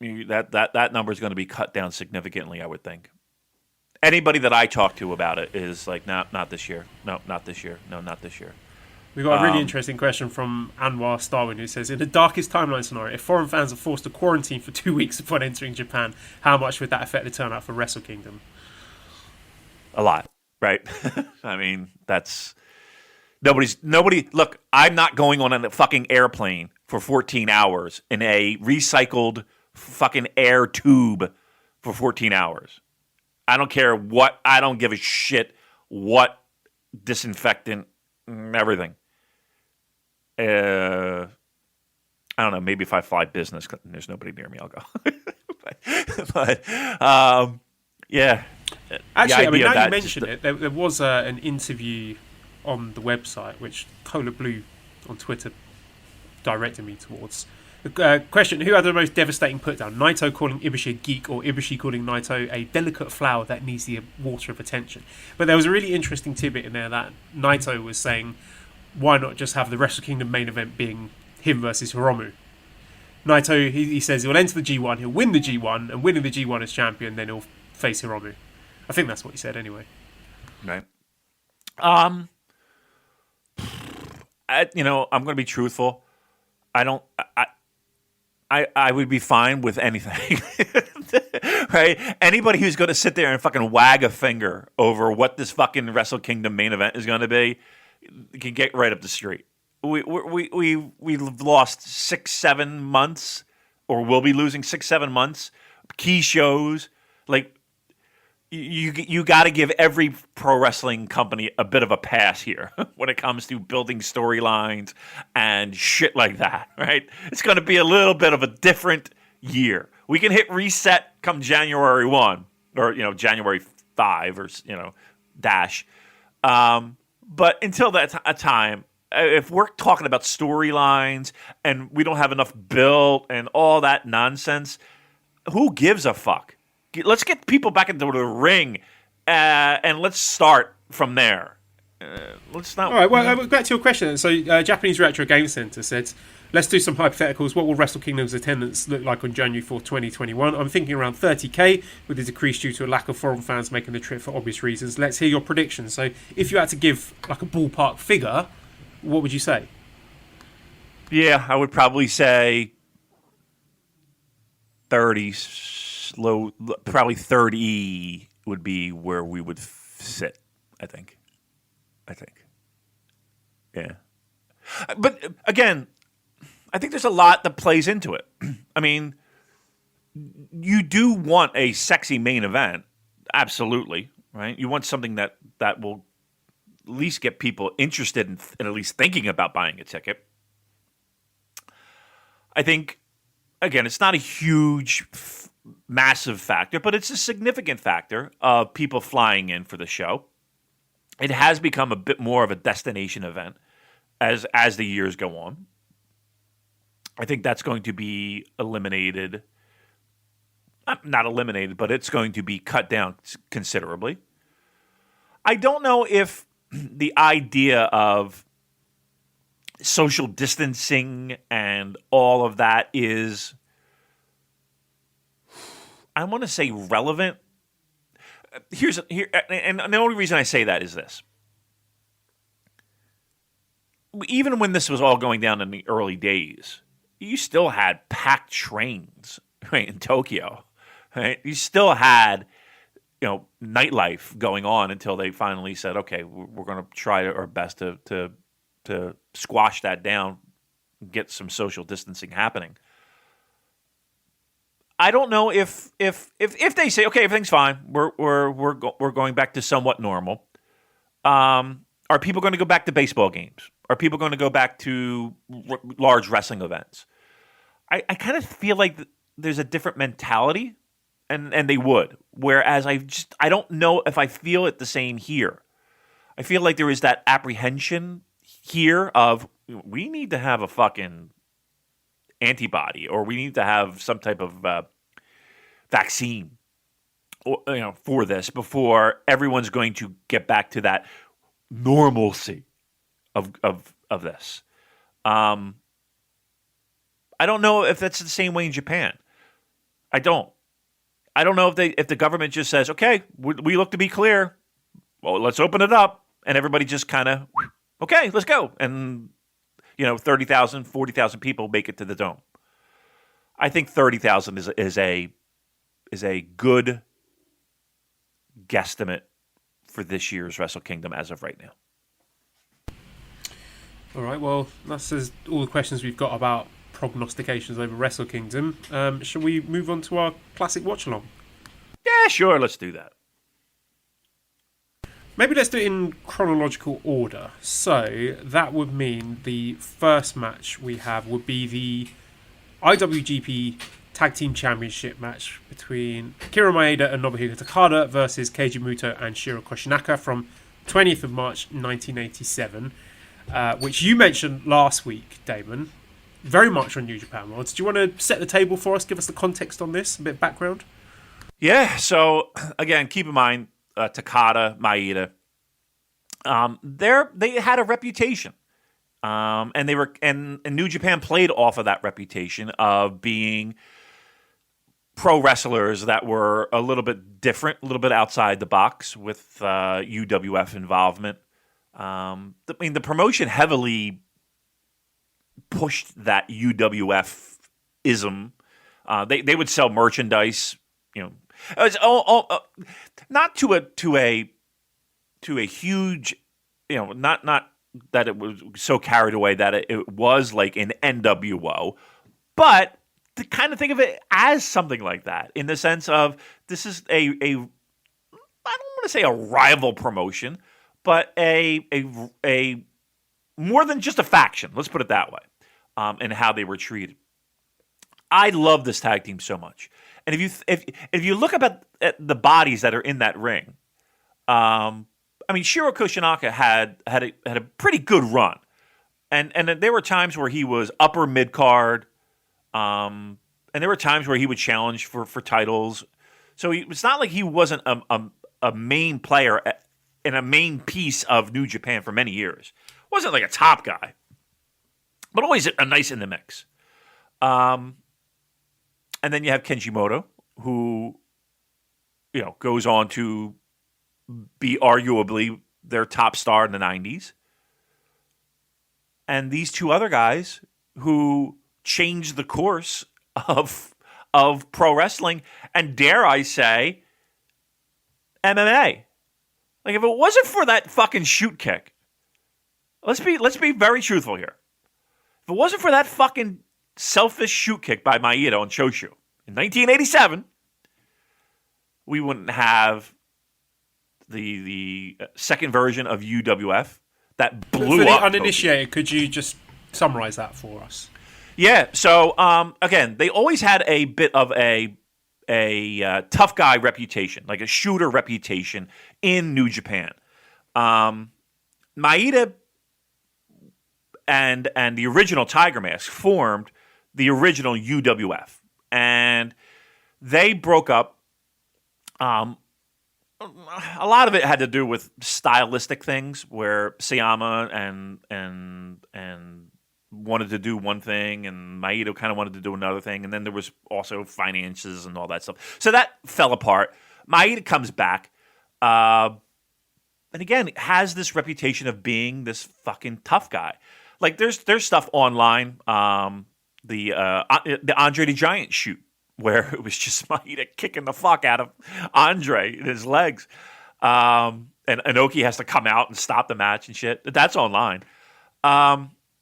That number is going to be cut down significantly, I would think. Anybody that I talk to about it is like, no, not this year. No, not this year. No, not this year. We've got a really interesting question from Anwar Starwin, who says, in the darkest timeline scenario, if foreign fans are forced to quarantine for 2 weeks upon entering Japan, how much would that affect the turnout for Wrestle Kingdom? A lot, right? I mean, that's... Nobody... Look, I'm not going on a fucking airplane for 14 hours in a recycled fucking air tube for 14 hours. I don't care what... I don't give a shit what disinfectant, everything. I don't know. Maybe if I fly business, there's nobody near me, I'll go. but yeah. Actually, I mean, now you mention it, there was an interview on the website, which Cola Blue on Twitter directed me towards. Question, who had the most devastating put-down? Naito calling Ibushi a geek, or Ibushi calling Naito a delicate flower that needs the water of attention? But there was a really interesting tidbit in there that Naito was saying, why not just have the Wrestle Kingdom main event being him versus Hiromu? Naito, he says he'll enter the G1, he'll win the G1, and winning the G1 as champion, then he'll face Hiromu. I think that's what he said anyway. Right. I'm going to be truthful. I would be fine with anything. Right? Anybody who's going to sit there and fucking wag a finger over what this fucking Wrestle Kingdom main event is going to be can get right up the street. We've lost 6-7 months, or will be losing 6-7 months. Key shows, like you got to give every pro wrestling company a bit of a pass here when it comes to building storylines and shit like that. Right? It's going to be a little bit of a different year. We can hit reset come January 1 or January 5 or dash. But until that time, if we're talking about storylines and we don't have enough build and all that nonsense, who gives a fuck? Let's get people back into the ring and let's start from there. Let's not. All right, well, back to your question. So, Japanese Retro Game Center said, let's do some hypotheticals. What will Wrestle Kingdom's attendance look like on January 4th, 2021? I'm thinking around 30k, with the decrease due to a lack of foreign fans making the trip for obvious reasons. Let's hear your predictions. So, if you had to give like a ballpark figure, what would you say? Yeah, I would probably say 30, probably 30 would be where we would sit, I think. Yeah. But again, I think there's a lot that plays into it. I mean, you do want a sexy main event, absolutely, right? You want something that will at least get people interested in at least thinking about buying a ticket. I think, again, it's not a huge, massive factor, but it's a significant factor of people flying in for the show. It has become a bit more of a destination event as the years go on. I think that's going to be eliminated. Not eliminated, but it's going to be cut down considerably. I don't know if the idea of social distancing and all of that is, I want to say relevant, and the only reason I say that is this. Even when this was all going down in the early days, you still had packed trains, right, in Tokyo. Right? You still had, nightlife going on until they finally said, okay, we're going to try our best to squash that down, get some social distancing happening. I don't know if they say, okay, everything's fine, we're going back to somewhat normal. Are people going to go back to baseball games? Are people going to go back to large wrestling events? I kind of feel like there's a different mentality, and they would. Whereas I don't know if I feel it the same here. I feel like there is that apprehension here of we need to have a fucking antibody, or we need to have some type of vaccine, for this before everyone's going to get back to that normalcy of this. I don't know if that's the same way in Japan. I don't know if the government just says, okay, we look to be clear, well, let's open it up, and everybody just kind of, okay, let's go, and 30,000, 40,000 people make it to the dome. I think 30,000 is a good guesstimate for this year's Wrestle Kingdom as of right now. All right, well, that's all the questions we've got about prognostications over Wrestle Kingdom. Shall we move on to our classic watch-along? Yeah, sure, let's do that. Maybe let's do it in chronological order. So that would mean the first match we have would be the IWGP Tag Team Championship match between Akira Maeda and Nobuhiko Takada versus Keiji Mutoh and Shiro Koshinaka from 20th of March 1987, which you mentioned last week, Damon. Very much on New Japan World. Do you want to set the table for us? Give us the context on this, a bit of background. Yeah. So again, keep in mind Takada, Maeda. They had a reputation, and New Japan played off of that reputation of being pro wrestlers that were a little bit different, a little bit outside the box with UWF involvement. The promotion heavily pushed that UWF-ism. They would sell merchandise, it was not to a huge, not that it was so carried away that it was like an NWO, but to kind of think of it as something like that, in the sense of this is I don't want to say a rival promotion, but a more than just a faction. Let's put it that way, and how they were treated. I love this tag team so much, and if you look at the bodies that are in that ring, Shiro Koshinaka had a pretty good run, and there were times where he was upper mid card, and there were times where he would challenge for titles. So it's not like he wasn't a main player and a main piece of New Japan for many years. Wasn't like a top guy, but always a nice in the mix. And then you have Keiji Mutoh, who goes on to be arguably their top star in the 90s. And these two other guys who changed the course of pro wrestling, and dare I say, MMA. Like, if it wasn't for that fucking shoot kick, let's be very truthful here. If it wasn't for that fucking selfish shoot kick by Maeda on Choshu in 1987, we wouldn't have the second version of UWF that blew up. For the uninitiated, could you just summarize that for us? Yeah. So again, they always had a bit of a tough guy reputation, like a shooter reputation in New Japan. Maeda and the original Tiger Mask formed the original UWF, and they broke up. A lot of it had to do with stylistic things, where Sayama and wanted to do one thing, and Maeda kind of wanted to do another thing, and then there was also finances and all that stuff. So that fell apart. Maeda comes back. And again, has this reputation of being this fucking tough guy. Like there's stuff online, the Andre the Giant shoot where it was just Maeda kicking the fuck out of Andre in his legs, and Inoki has to come out and stop the match and shit. That's online.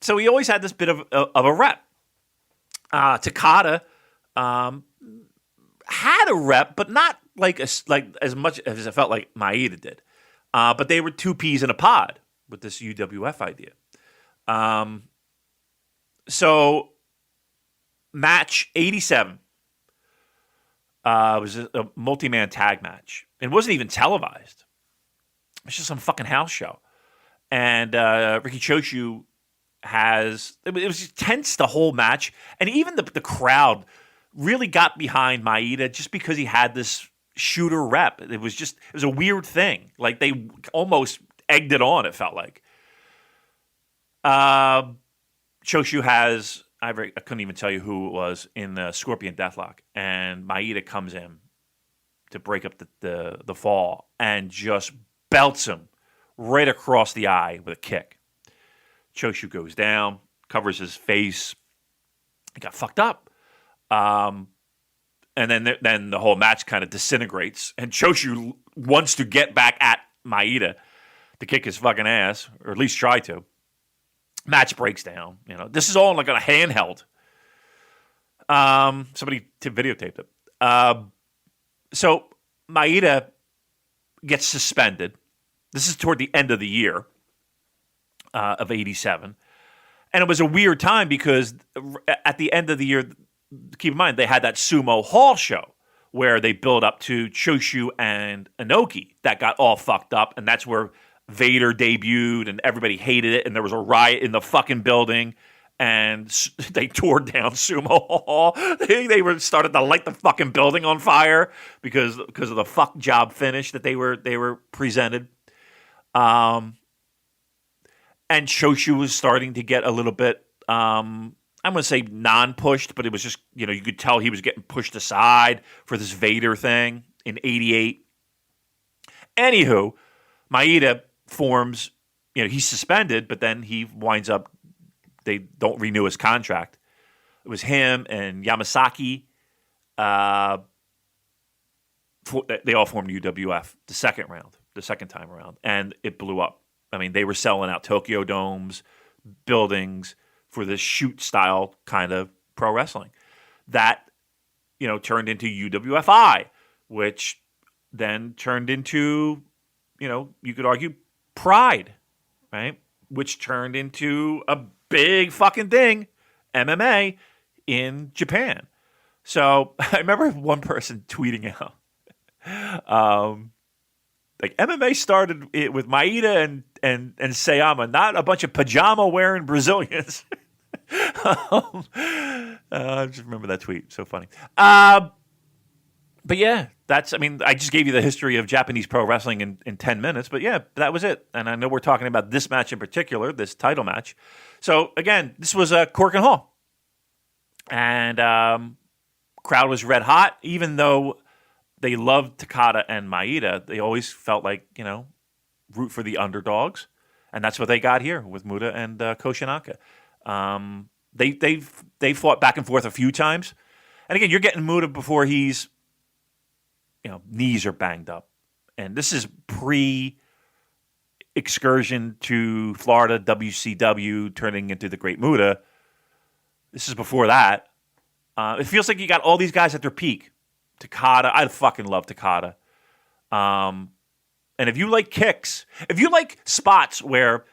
So he always had this bit of a rep. Takada had a rep, but not like as much as it felt like Maeda did. But they were two peas in a pod with this UWF idea. So match 87 was a multi-man tag match. It wasn't even televised. It was just some fucking house show. And Riki Choshu it was just tense the whole match. And even the crowd really got behind Maeda just because he had this shooter rep. It was a weird thing. Like they almost egged it on, it felt like. Choshu has, I couldn't even tell you who it was, in the Scorpion Deathlock. And Maeda comes in to break up the fall and just belts him right across the eye with a kick. Choshu goes down, covers his face. He got fucked up. And then the whole match kind of disintegrates. And Choshu wants to get back at Maeda to kick his fucking ass, or at least try to. Match breaks down. This is all like on a handheld. Somebody videotaped it. So Maeda gets suspended. This is toward the end of the year of 87. And it was a weird time because at the end of the year, keep in mind, they had that Sumo Hall show where they build up to Choshu and Inoki. That got all fucked up, and that's where Vader debuted, and everybody hated it, and there was a riot in the fucking building, and they tore down Sumo Hall. They were started to light the fucking building on fire because of the fuck job finish that they were presented. And Choshu was starting to get a little bit, I'm going to say non-pushed, but it was just, you could tell he was getting pushed aside for this Vader thing in 88. Anywho, Maeda forms, he's suspended, but then he winds up, they don't renew his contract. It was him and Yamasaki. They all formed UWF the second time around, and it blew up. I mean, they were selling out Tokyo Domes, buildings for this shoot style kind of pro wrestling. That, turned into UWFI, which then turned into, you could argue Pride, right? Which turned into a big fucking thing, MMA, in Japan. So I remember one person tweeting out, like MMA started with Maeda and Sayama, not a bunch of pajama wearing Brazilians. I just remember that tweet. So funny. But yeah, I just gave you the history of Japanese pro wrestling in 10 minutes, but yeah, that was it. And I know we're talking about this match in particular, this title match. So again, this was Korakuen Hall. And crowd was red hot, even though they loved Takada and Maeda. They always felt like, root for the underdogs. And that's what they got here with Muta and Koshinaka. They fought back and forth a few times. And again, you're getting Muta before he's, knees are banged up. And this is pre-excursion to Florida, WCW, turning into the Great Muta. This is before that. It feels like you got all these guys at their peak. Takada, I fucking love Takada. And if you like kicks, if you like spots where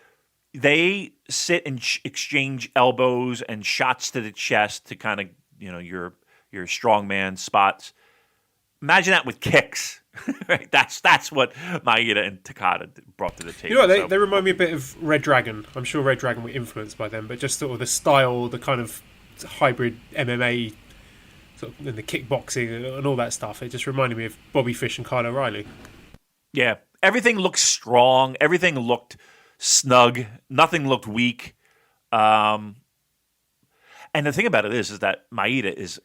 they sit and exchange elbows and shots to the chest to kind of, your strongman spots, imagine that with kicks. Right? That's what Maeda and Takada brought to the table. They remind me a bit of Red Dragon. I'm sure Red Dragon were influenced by them, but just sort of the style, the kind of hybrid MMA, sort of, and the kickboxing and all that stuff. It just reminded me of Bobby Fish and Kyle O'Reilly. Yeah, everything looked strong. Everything looked snug. Nothing looked weak. And the thing about it is that Maeda is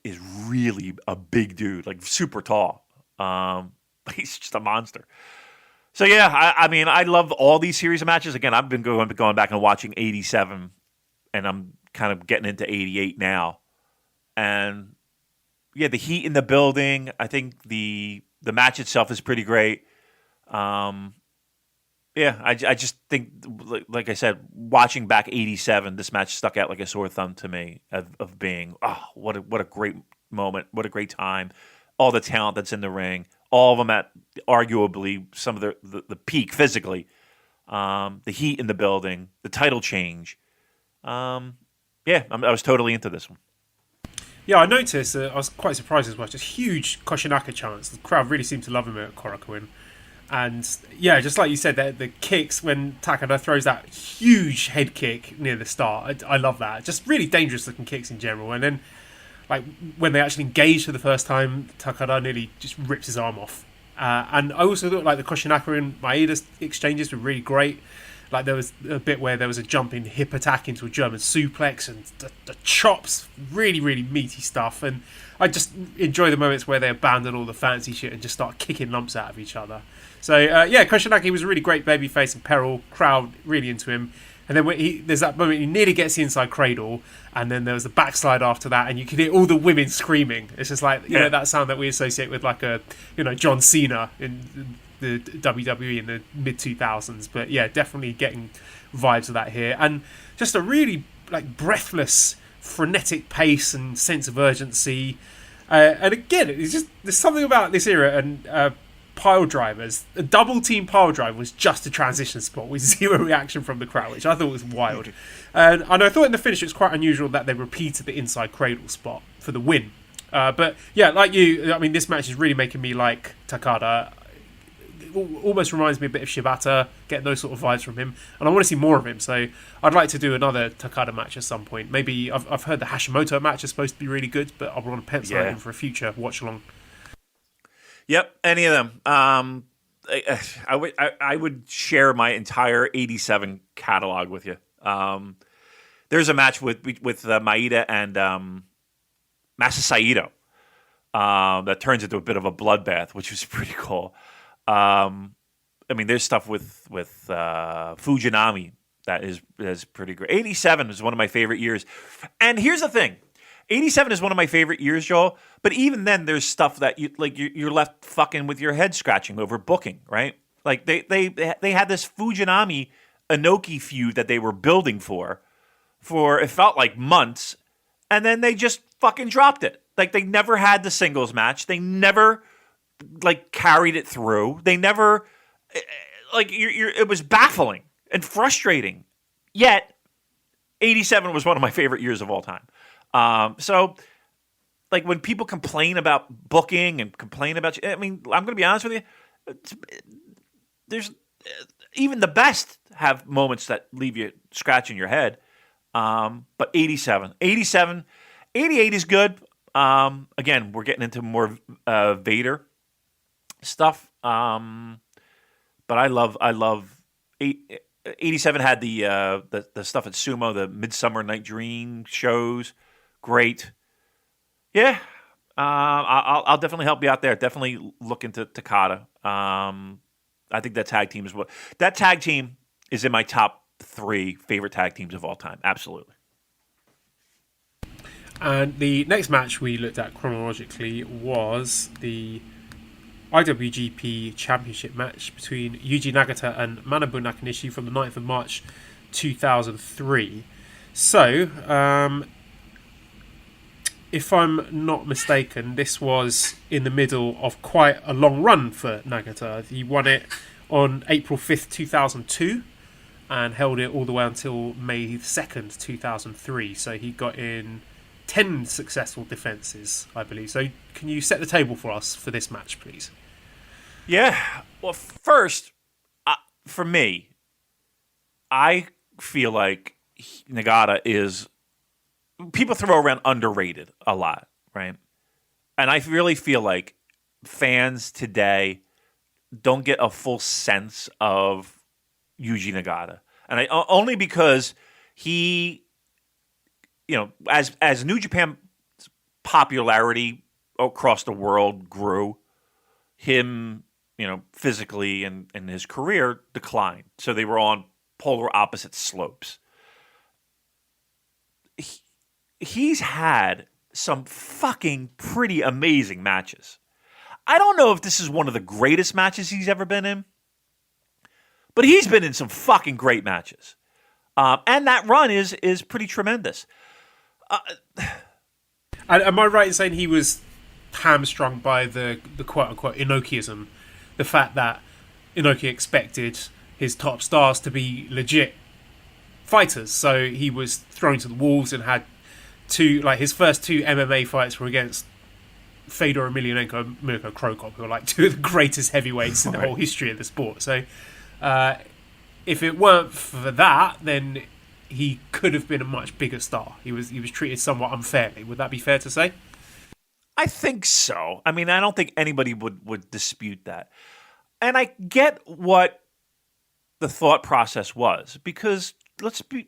really a big dude, like super tall. He's just a monster. So yeah, I mean, I love all these series of matches. Again, I've been going back and watching 87, and I'm kind of getting into 88 now. And yeah, the heat in the building. I think the match itself is pretty great. Yeah, I just think, like I said, watching back 87, this match stuck out like a sore thumb to me of being, what a great moment, what a great time. All the talent that's in the ring, all of them at arguably some of the peak physically. The heat in the building, the title change. I was totally into this one. Yeah, I noticed, I was quite surprised as well, just huge Koshinaka chants. The crowd really seemed to love him at Korakuen. And yeah, just like you said, the kicks when Takada throws that huge head kick near the start, I love that. Just really dangerous looking kicks in general. And then, like when they actually engage for the first time, Takada nearly just rips his arm off. And I also thought like the Koshinaka and Maeda exchanges were really great. Like there was a bit where there was a jumping hip attack into a German suplex and the chops, really, really meaty stuff. And I just enjoy the moments where they abandon all the fancy shit and just start kicking lumps out of each other. So, Koshinaki was a really great babyface in peril. Crowd really into him. And then there's that moment he nearly gets the inside cradle, and then there was a backslide after that, and you could hear all the women screaming. It's just like, you know, that sound that we associate with like John Cena in the WWE in the mid-2000s. But yeah, definitely getting vibes of that here. And just a really like breathless, frenetic pace and sense of urgency. And again, it's just there's something about this era and pile drivers. A double team pile drive was just a transition spot with zero reaction from the crowd, which I thought was wild. And I thought in the finish it was quite unusual that they repeated the inside cradle spot for the win. But yeah, like you, I mean, this match is really making me like Takada. It almost reminds me a bit of Shibata, getting those sort of vibes from him, and I want to see more of him. So I'd like to do another Takada match at some point. Maybe I've heard the Hashimoto match is supposed to be really good, but I want to pencil that in for a future watch along. Yep, any of them. I would share my entire 87 catalog with you. There's a match with Maeda and Masa Saito that turns into a bit of a bloodbath, which was pretty cool. I mean, there's stuff with Fujinami that is pretty great. 87 is one of my favorite years. And here's the thing. 87 is one of my favorite years, Joel. But even then, there's stuff that you're left fucking with your head scratching over booking, right? Like they had this Fujinami Inoki feud that they were building for it felt like months, and then they just fucking dropped it. Like they never had the singles match. They never like carried it through. They never it was baffling and frustrating. Yet 87 was one of my favorite years of all time. So, like, when people complain about booking and complain about, I mean, I'm going to be honest with you. There's even the best have moments that leave you scratching your head. But 87, 88 is good. Again, we're getting into more Vader stuff. But I love 87 had the stuff at Sumo, the Midsummer Night Dream shows. Great. Yeah. I'll definitely help you out there. Definitely look into Takada. I think that tag team is in my top 3 favorite tag teams of all time. Absolutely. And the next match we looked at chronologically was the IWGP Championship match between Yuji Nagata and Manabu Nakanishi from the 9th of March 2003. So, if I'm not mistaken, this was in the middle of quite a long run for Nagata. He won it on April 5th, 2002 and held it all the way until May 2nd, 2003. So he got in 10 successful defences, I believe. So can you set the table for us for this match, please? Yeah. Well, first, for me, I feel like Nagata is... People throw around underrated a lot, right? And I really feel like fans today don't get a full sense of Yuji Nagata. And only because he, as New Japan's popularity across the world grew, him, physically and his career declined. So they were on polar opposite slopes. He's had some fucking pretty amazing matches. I don't know if this is one of the greatest matches he's ever been in, but he's been in some fucking great matches. And that run is pretty tremendous. Am I right in saying he was hamstrung by the quote-unquote Inokiism? The fact that Inoki expected his top stars to be legit fighters. So he was thrown to the wolves and had his first 2 MMA fights were against Fedor Emelianenko and Mirko Cro Cop, who are like 2 of the greatest heavyweights in the whole history of the sport. So if it weren't for that, then he could have been a much bigger star. He was treated somewhat unfairly. Would that be fair to say? I think so. I mean, I don't think anybody would dispute that. And I get what the thought process was, because let's be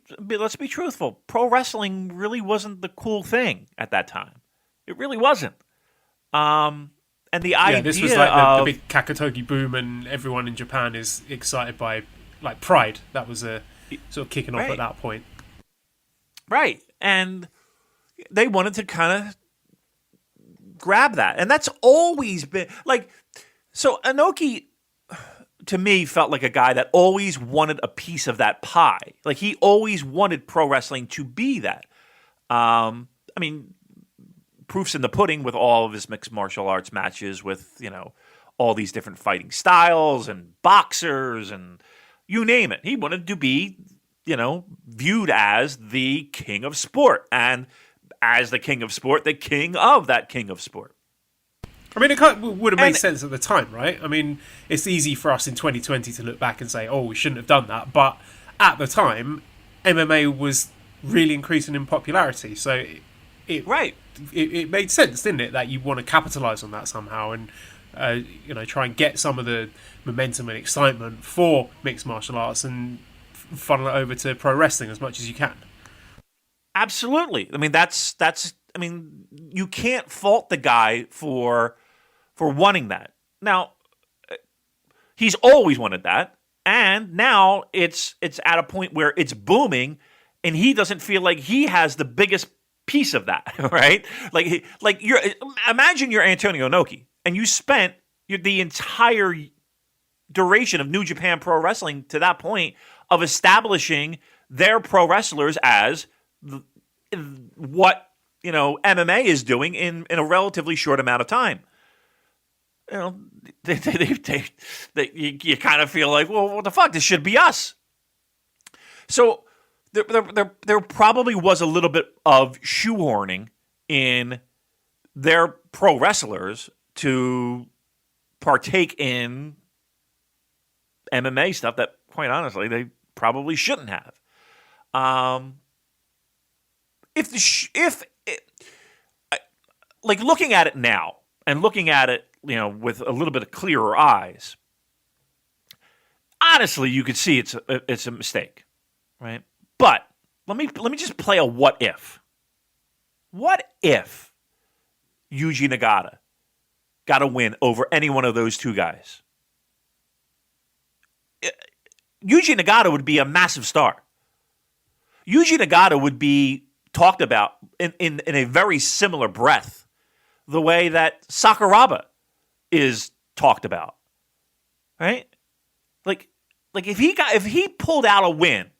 truthful. Pro wrestling really wasn't the cool thing at that time. It really wasn't. And the idea this was like the big Kakatogi boom, and everyone in Japan is excited by like Pride. That was sort of kicking off at that point. Right. And they wanted to kind of grab that. And that's always been like, so Inoki to me felt like a guy that always wanted a piece of that pie. Like he always wanted pro wrestling to be that. I mean, proof's in the pudding with all of his mixed martial arts matches with, all these different fighting styles and boxers and you name it. He wanted to be, viewed as the king of sport, and as the king of sport, the king of that king of sport. I mean, it would have made sense at the time, right? I mean, it's easy for us in 2020 to look back and say, oh, we shouldn't have done that. But at the time, MMA was really increasing in popularity. So it made sense, didn't it, that you want to capitalize on that somehow and, try and get some of the momentum and excitement for mixed martial arts and funnel it over to pro wrestling as much as you can. Absolutely. I mean, you can't fault the guy for wanting that. Now, he's always wanted that, and now it's at a point where it's booming, and he doesn't feel like he has the biggest piece of that, right? Imagine you're Antonio Inoki, and you spent the entire duration of New Japan Pro Wrestling to that point of establishing their pro wrestlers as what MMA is doing in a relatively short amount of time. You kind of feel like, well, what the fuck? This should be us. So there probably was a little bit of shoehorning in their pro wrestlers to partake in MMA stuff that, quite honestly, they probably shouldn't have. Looking at it now and looking at it, with a little bit of clearer eyes, honestly, you could see it's a mistake, right? But let me just play a what if. What if Yuji Nagata got a win over any one of those 2 guys? Yuji Nagata would be a massive star. Yuji Nagata would be talked about in a very similar breath, the way that Sakuraba is talked about, right? Like if he pulled out a win,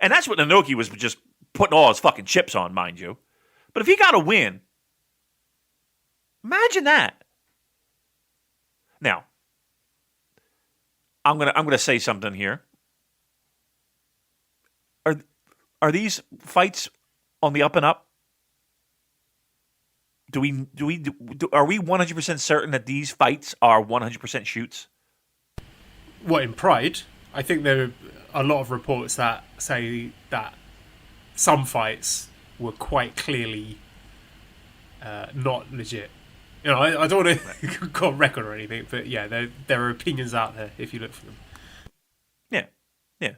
and that's what Inoki was just putting all his fucking chips on, mind you. But if he got a win, imagine that. Now, I'm gonna say something here. Are these fights on the up and up? Are we 100% certain that these fights are 100% shoots? What, in Pride? I think there are a lot of reports that say that some fights were quite clearly not legit. I don't want to go on record or anything, but yeah, there are opinions out there if you look for them. Yeah.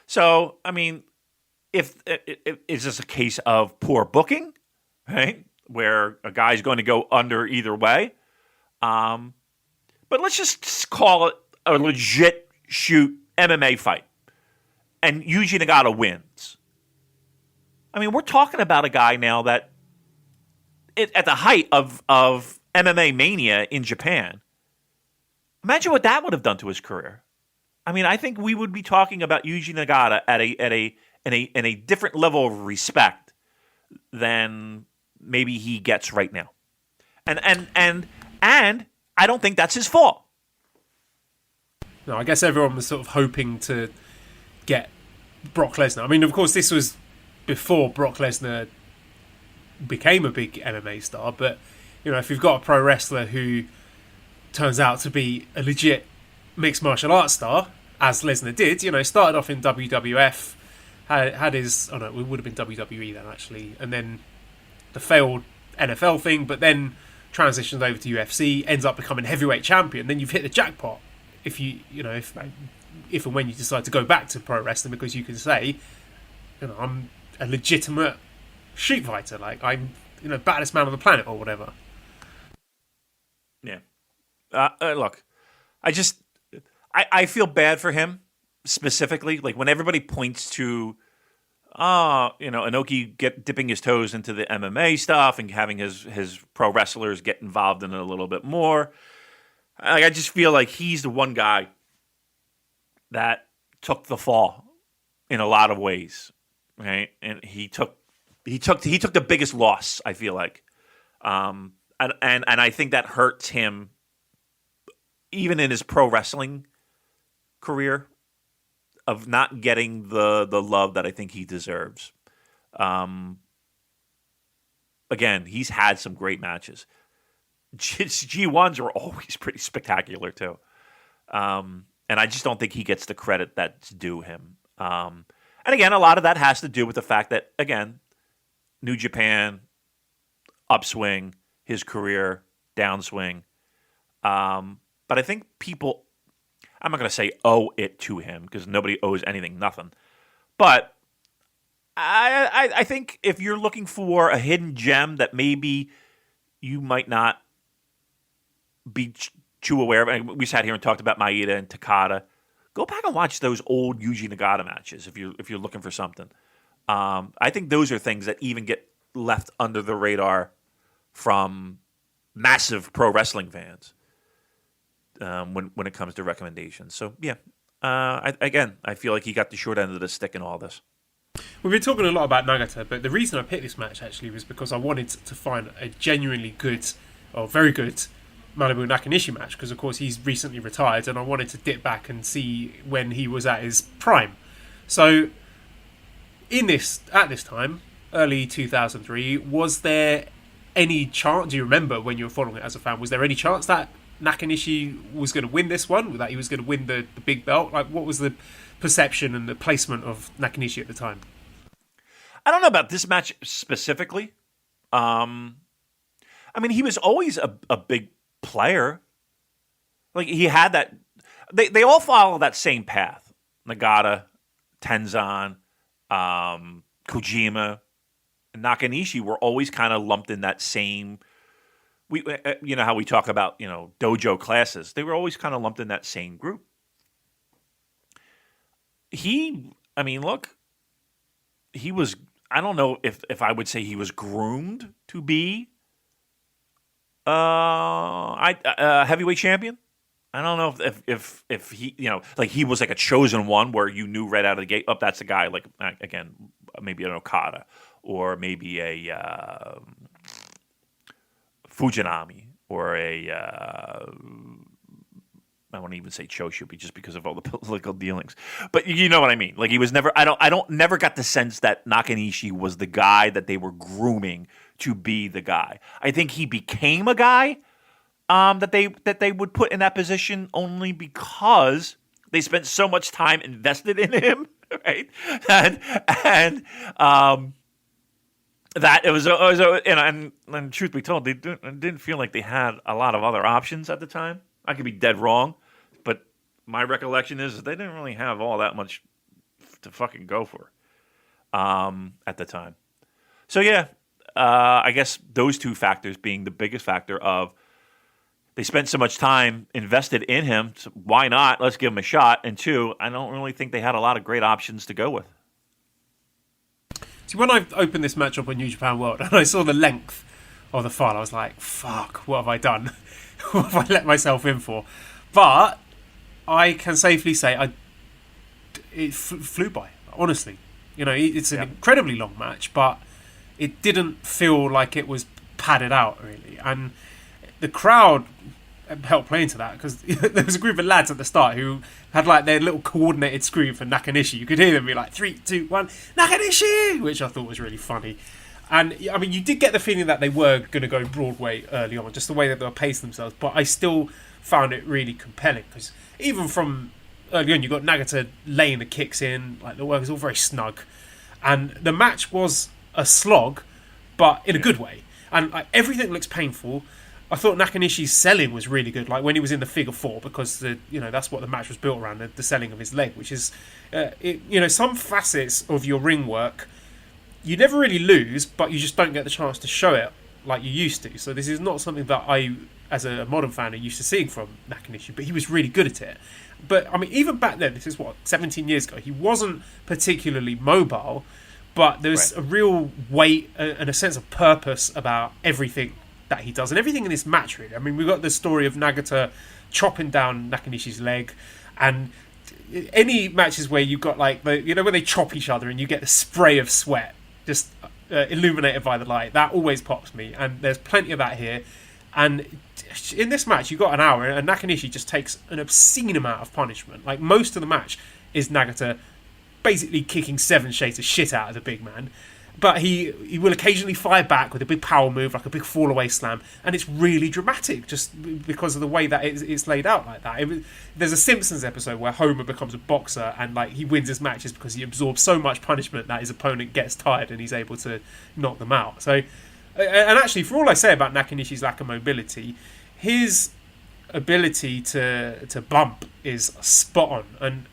So, I mean, if is this a case of poor booking, right? Where a guy's going to go under either way. But but let's just call it a legit shoot MMA fight, and Yuji Nagata wins. I mean, we're talking about a guy now that, at the height of MMA mania in Japan, imagine what that would have done to his career. I mean, I think we would be talking about Yuji Nagata in a different level of respect than maybe he gets right now. And I don't think that's his fault. No, I guess everyone was sort of hoping to get Brock Lesnar. I mean, of course, this was before Brock Lesnar became a big MMA star, but if you've got a pro wrestler who turns out to be a legit mixed martial arts star, as Lesnar did, started off in WWF, had his, it would have been WWE then actually, and then the failed NFL thing, but then transitions over to UFC, ends up becoming heavyweight champion, then you've hit the jackpot if if and when you decide to go back to pro wrestling, because you can say, I'm a legitimate street fighter, like I'm baddest man on the planet or whatever. Yeah. Look, I feel bad for him specifically. Like when everybody points to, Inoki dipping his toes into the MMA stuff and having his pro wrestlers get involved in it a little bit more. I just feel like he's the one guy that took the fall in a lot of ways, right? And he took the biggest loss, I feel like, and I think that hurts him even in his pro wrestling career, of not getting the love that I think he deserves. Again, he's had some great matches. G1s are always pretty spectacular too. And I just don't think he gets the credit that's due him. And again, a lot of that has to do with the fact that, again, New Japan, upswing, his career, downswing. But I think people, I'm not going to say owe it to him, because nobody owes anything, nothing. But I think if you're looking for a hidden gem that maybe you might not be too aware of, and we sat here and talked about Maeda and Takada, go back and watch those old Yuji Nagata matches if you're looking for something. I think those are things that even get left under the radar from massive pro wrestling fans when it comes to recommendations. So yeah, I feel like he got the short end of the stick in all this. We've been talking a lot about Nagata, but the reason I picked this match actually was because I wanted to find a genuinely good, or very good, Manabu Nakanishi match, because of course he's recently retired, and I wanted to dip back and see when he was at his prime. So at this time, early 2003, was there any chance, do you remember when you were following it as a fan, was there any chance that Nakanishi was going to win this one, that he was going to win the big belt? Like, what was the perception and the placement of Nakanishi at the time? I don't know about this match specifically. I mean, he was always a big player. Like, he had that. They all follow that same path. Nagata, Tenzan, Kojima, and Nakanishi were always kind of lumped in that same. You know how we talk about dojo classes. They were always kind of lumped in that same group. He was. I don't know if I would say he was groomed to be heavyweight champion. I don't know if he like he was like a chosen one where you knew right out of the gate, that's the guy. Like, again, maybe an Okada or maybe a Fujinami or a I won't even say Choshu, just because of all the political dealings. But you know what I mean. Like, he was never. I don't never got the sense that Nakanishi was the guy that they were grooming to be the guy. I think he became a guy that they would put in that position only because they spent so much time invested in him, right? And that it was and truth be told, they didn't feel like they had a lot of other options at the time. I could be dead wrong, but my recollection is they didn't really have all that much to fucking go for at the time. So yeah, I guess those two factors being the biggest factor of they spent so much time invested in him. So why not? Let's give him a shot. And 2, I don't really think they had a lot of great options to go with. See, when I opened this match up on New Japan World and I saw the length of the file, I was like, fuck, what have I done? What have I let myself in for? But I can safely say it flew by, honestly. You know, it's an incredibly long match, but it didn't feel like it was padded out, really. And the crowd helped play into that, because there was a group of lads at the start who had like their little coordinated scream for Nakanishi. You could hear them be like, 3, 2, 1, Nakanishi! Which I thought was really funny. And, I mean, you did get the feeling that they were going to go Broadway early on, just the way that they were pacing themselves. But I still found it really compelling, because even from early on, you got Nagata laying the kicks in, like the work was all very snug. And the match was a slog, but in a good way. And like, everything looks painful. I thought Nakanishi's selling was really good, like when he was in the figure 4, because that's what the match was built around, the selling of his leg, which is, some facets of your ring work you never really lose, but you just don't get the chance to show it like you used to. So this is not something that I, as a modern fan, are used to seeing from Nakanishi, but he was really good at it. But, I mean, even back then, this is 17 years ago, he wasn't particularly mobile, but there's a real weight and a sense of purpose about everything that he does, and everything in this match, really. I mean, we've got the story of Nagata chopping down Nakanishi's leg, and any matches where you've got, like, when they chop each other and you get the spray of sweat, just illuminated by the light, that always pops me, and there's plenty of that here. And in this match, you got an hour, and Nakanishi just takes an obscene amount of punishment. Like, most of the match is Nagata basically kicking 7 shades of shit out of the big man, but he will occasionally fire back with a big power move, like a big fall-away slam, and it's really dramatic just because of the way that it's laid out like that. There's a Simpsons episode where Homer becomes a boxer, and like he wins his matches because he absorbs so much punishment that his opponent gets tired and he's able to knock them out. So, and actually, for all I say about Nakanishi's lack of mobility, his ability to bump is spot on, and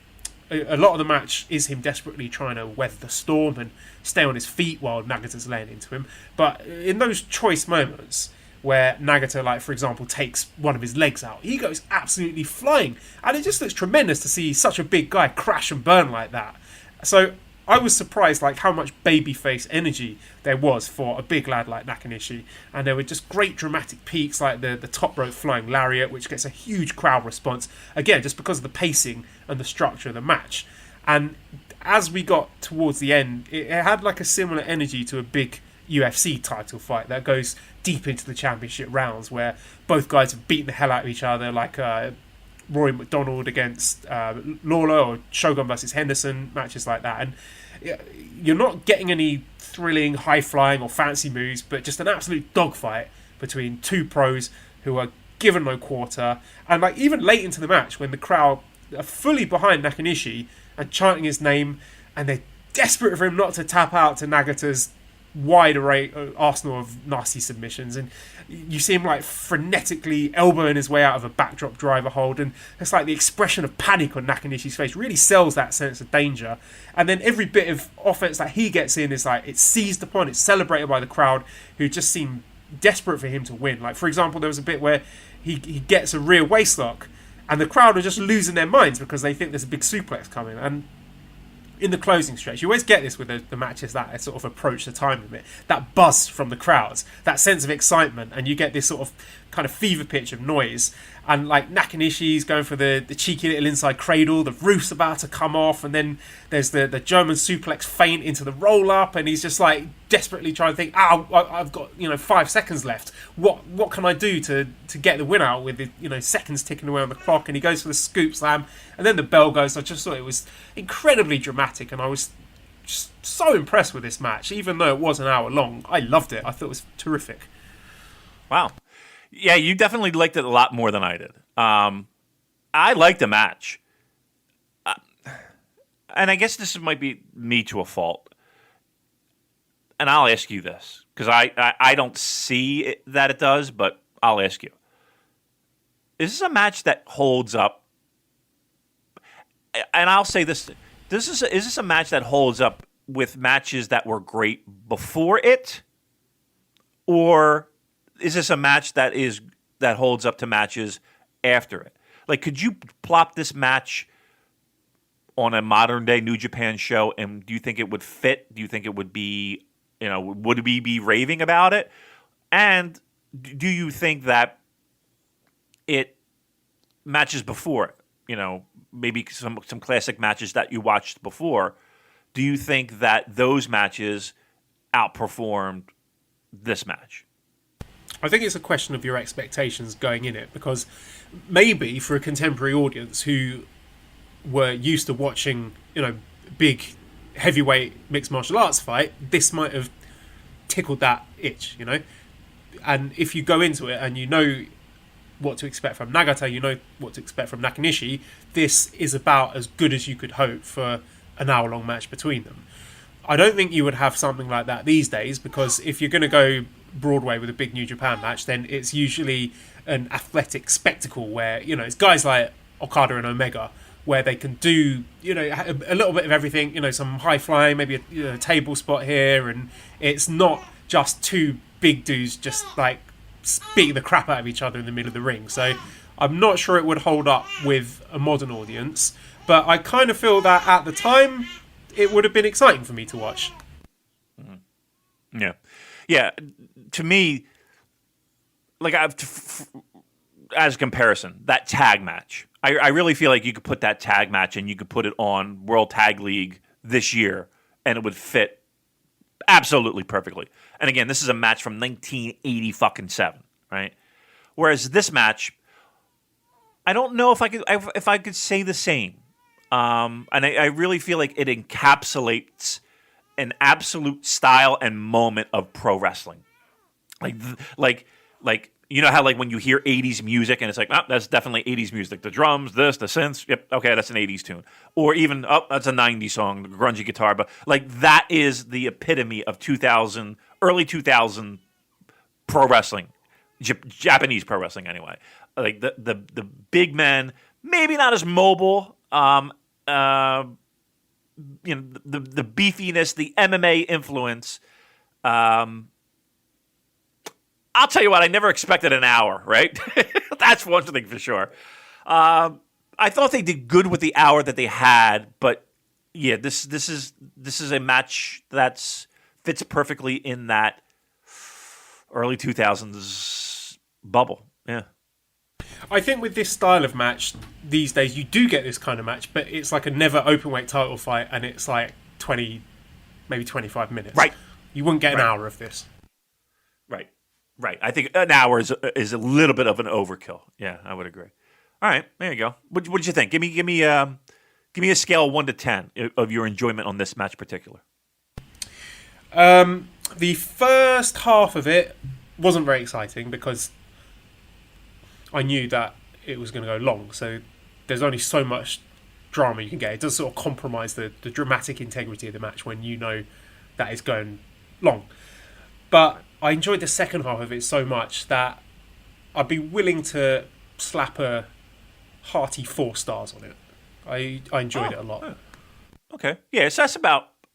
a lot of the match is him desperately trying to weather the storm and stay on his feet while Nagata's laying into him. But in those choice moments where Nagata, like, for example, takes one of his legs out, he goes absolutely flying. And it just looks tremendous to see such a big guy crash and burn like that. So I was surprised, like, how much babyface energy there was for a big lad like Nakanishi. And there were just great dramatic peaks, like the top rope flying lariat, which gets a huge crowd response. Again, just because of the pacing and the structure of the match. And as we got towards the end, it had like a similar energy to a big UFC title fight that goes deep into the championship rounds, where both guys have beaten the hell out of each other, like Rory McDonald against Lawler, or Shogun versus Henderson, matches like that. And you're not getting any thrilling, high-flying or fancy moves, but just an absolute dogfight between two pros who are given no quarter. And like even late into the match, when the crowd are fully behind Nakanishi and chanting his name, and they're desperate for him not to tap out to Nagata's wide array arsenal of nasty submissions, and you see him like frenetically elbowing his way out of a backdrop driver hold, and it's like the expression of panic on Nakanishi's face really sells that sense of danger. And then every bit of offense that he gets in is like it's seized upon, it's celebrated by the crowd, who just seem desperate for him to win. Like, for example, there was a bit where he gets a rear waistlock, and the crowd are just losing their minds because they think there's a big suplex coming. And in the closing stretch, you always get this with the matches that sort of approach the time limit, that buzz from the crowds, that sense of excitement, and you get this sort of kind of fever pitch of noise. And like Nakanishi's going for the cheeky little inside cradle, the roof's about to come off, and then there's the German suplex feint into the roll up, and he's just like desperately trying to think, I've got 5 seconds left. What can I do to get the win out with the seconds ticking away on the clock? And he goes for the scoop slam, and then the bell goes. I just thought it was incredibly dramatic, and I was just so impressed with this match, even though it was an hour long. I loved it. I thought it was terrific. Wow. Yeah, you definitely liked it a lot more than I did. I liked the match. And I guess this might be me to a fault. And I'll ask you this, because I don't see that it does, but I'll ask you. Is this a match that holds up? And I'll say this. Is this a match that holds up with matches that were great before it? Or is this a match that is that holds up to matches after it. Like, could you plop this match on a modern day New Japan show, and do you think it would fit? Do you think it would be, would we be raving about it? And do you think that it matches before, maybe some classic matches that you watched before, do you think that those matches outperformed this match? I think it's a question of your expectations going in it, because maybe for a contemporary audience who were used to watching, big heavyweight mixed martial arts fight, this might have tickled that itch, And if you go into it and you know what to expect from Nagata, you know what to expect from Nakanishi, this is about as good as you could hope for an hour-long match between them. I don't think you would have something like that these days, because if you're going to go Broadway with a big New Japan match, then it's usually an athletic spectacle where, it's guys like Okada and Omega, where they can do, a little bit of everything, some high flying, maybe a table spot here, and it's not just two big dudes just like beating the crap out of each other in the middle of the ring. So I'm not sure it would hold up with a modern audience, but I kind of feel that at the time it would have been exciting for me to watch. Yeah. To me, like as a comparison, that tag match, I really feel like you could put that tag match and you could put it on World Tag League this year, and it would fit absolutely perfectly. And again, this is a match from 1987, right? Whereas this match, I don't know if I could say the same. And I really feel like it encapsulates an absolute style and moment of pro wrestling. Like how like when you hear 80s music and it's like, that's definitely 80s music. The drums, the synths, yep, okay, that's an 80s tune. Or even, that's a 90s song, the grungy guitar. But like that is the epitome of early 2000 pro wrestling, Japanese pro wrestling anyway. Like the big men, maybe not as mobile, the beefiness, the MMA influence. I'll tell you what, I never expected an hour, right? That's one thing for sure. I thought they did good with the hour that they had, but yeah, this is a match that fits perfectly in that early 2000s bubble. Yeah. I think with this style of match these days, you do get this kind of match, but it's like a never open weight title fight, and it's like 20, maybe 25 minutes. Right. You wouldn't get an hour of this. Right. I think an hour is a little bit of an overkill. Yeah, I would agree. All right, there you go. What did you think? Give me a scale of 1 to 10 of your enjoyment on this match particular. The first half of it wasn't very exciting because I knew that it was going to go long. So there's only so much drama you can get. It does sort of compromise the dramatic integrity of the match when you know that it's going long. But I enjoyed the second half of it so much that I'd be willing to slap a hearty 4 stars on it. I enjoyed it a lot. Okay. Yeah, so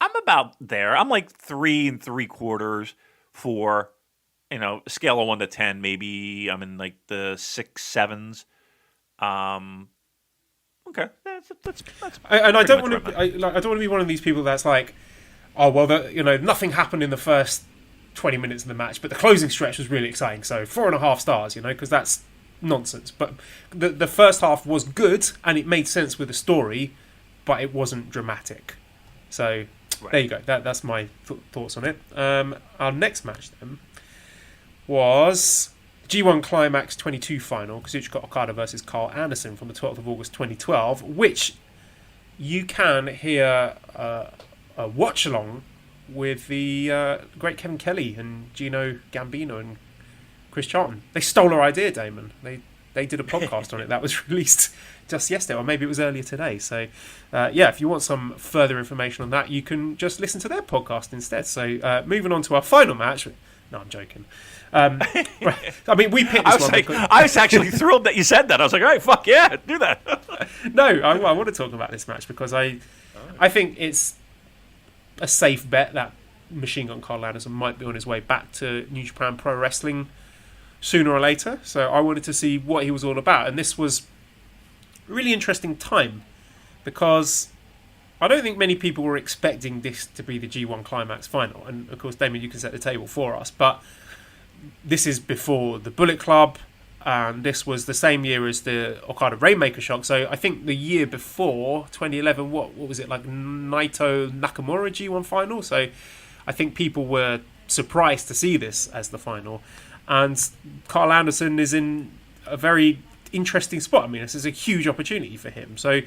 I'm about there. I'm like 3 3/4, 4. Scale of 1 to 10, maybe I'm in like the 6, 7s. Okay. That's and I don't want to. I don't want to be one of these people that's like, oh well, nothing happened in the first 20 minutes of the match, but the closing stretch was really exciting. So 4.5 stars, because that's nonsense. But the first half was good and it made sense with the story, but it wasn't dramatic. So There you go. That's my thoughts on it. Our next match then was G1 Climax 22 final, Kazuchika Okada versus Karl Anderson from the 12th of August 2012, which you can hear a watch along with the great Kevin Kelly and Gino Gambino and Chris Charlton. They stole our idea, Damon. They did a podcast on it that was released just yesterday, or maybe it was earlier today. So, if you want some further information on that, you can just listen to their podcast instead. So, moving on to our final match. No, I'm joking. I mean, we picked this one. I was actually thrilled that you said that. I was like, all right, fuck yeah, do that. No, I want to talk about this match because I think it's a safe bet that Machine Gun Karl Anderson might be on his way back to New Japan Pro Wrestling sooner or later. So I wanted to see what he was all about. And this was a really interesting time because I don't think many people were expecting this to be the G1 Climax final. And of course, Damon, you can set the table for us. But this is before the Bullet Club. And this was the same year as the Okada Rainmaker shock. So I think the year before, 2011, what was it, like Naito Nakamura G1 final? So I think people were surprised to see this as the final. And Karl Anderson is in a very interesting spot. I mean, this is a huge opportunity for him. So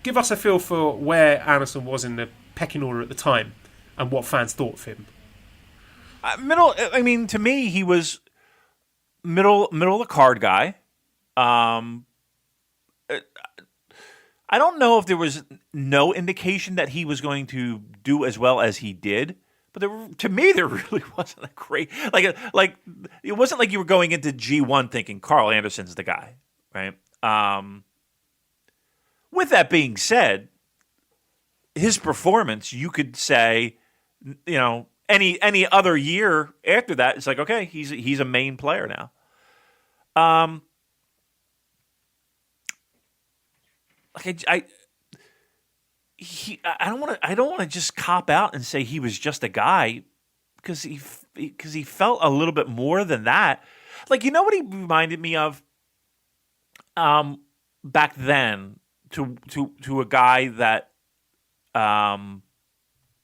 give us a feel for where Anderson was in the pecking order at the time and what fans thought of him. To me, he was middle of the card guy. I don't know if there was no indication that he was going to do as well as he did, but to me there really wasn't a great like it wasn't like you were going into G1 thinking Karl Anderson's the guy, right? With that being said, his performance, you could say, any other year after that, it's like, okay, he's a main player now. I don't want to just cop out and say he was just a guy because he felt a little bit more than that. Like, you know what he reminded me of back then to a guy that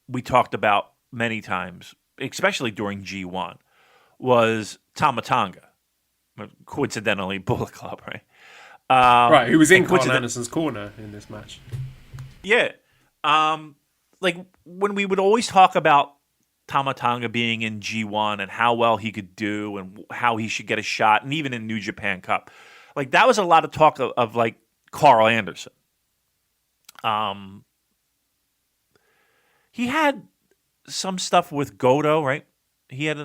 we talked about many times, especially during G1, was Tama Tonga. Coincidentally, Bullet Club, right? Right, who was in Karl Anderson's corner in this match. Yeah. Like, when we would always talk about Tama Tonga being in G1 and how well he could do and how he should get a shot, and even in New Japan Cup, like, that was a lot of talk of like, Karl Anderson. He had some stuff with Goto, right? He had,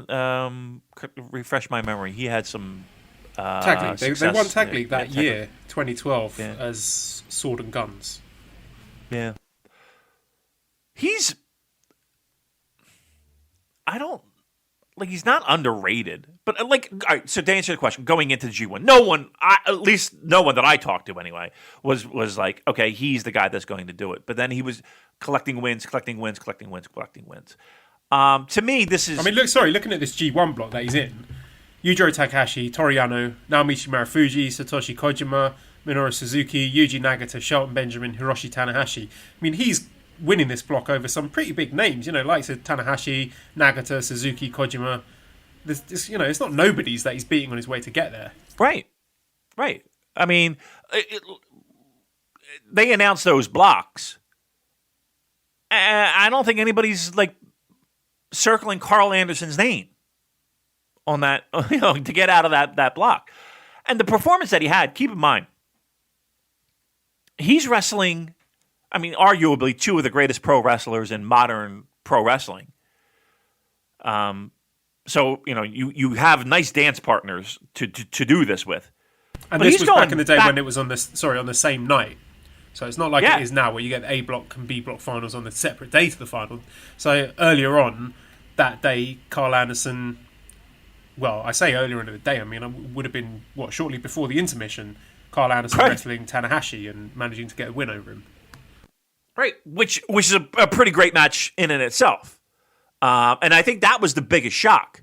refresh my memory, he had some Tag League. They won Tag League that year, 2012, as Sword and Guns. Yeah. He's not underrated, but all right, so to answer the question, going into G1, at least no one that I talked to anyway, was like, okay, he's the guy that's going to do it. But then he was collecting wins. To me, this is... I mean, looking at this G1 block that he's in, Yujiro Takahashi, Toriano, Naomichi Marufuji, Satoshi Kojima, Minoru Suzuki, Yuji Nagata, Shelton Benjamin, Hiroshi Tanahashi. I mean, he's winning this block over some pretty big names, like I said, Tanahashi, Nagata, Suzuki, Kojima. It's not nobodies that he's beating on his way to get there. Right. I mean, they announced those blocks. I don't think anybody's circling Karl Anderson's name on that, to get out of that block. And the performance that he had, keep in mind, he's wrestling, I mean, arguably two of the greatest pro wrestlers in modern pro wrestling. So, you have nice dance partners to do this with. And this was back in the day when it was on the same night. So it's not like it is now where you get the A block and B block finals on the separate day to the final. So earlier on that day, Karl Anderson, well, I say earlier in the day, I mean, it would have been, shortly before the intermission, Karl Anderson wrestling Tanahashi and managing to get a win over him. Right, which is a pretty great match in and itself. And I think that was the biggest shock,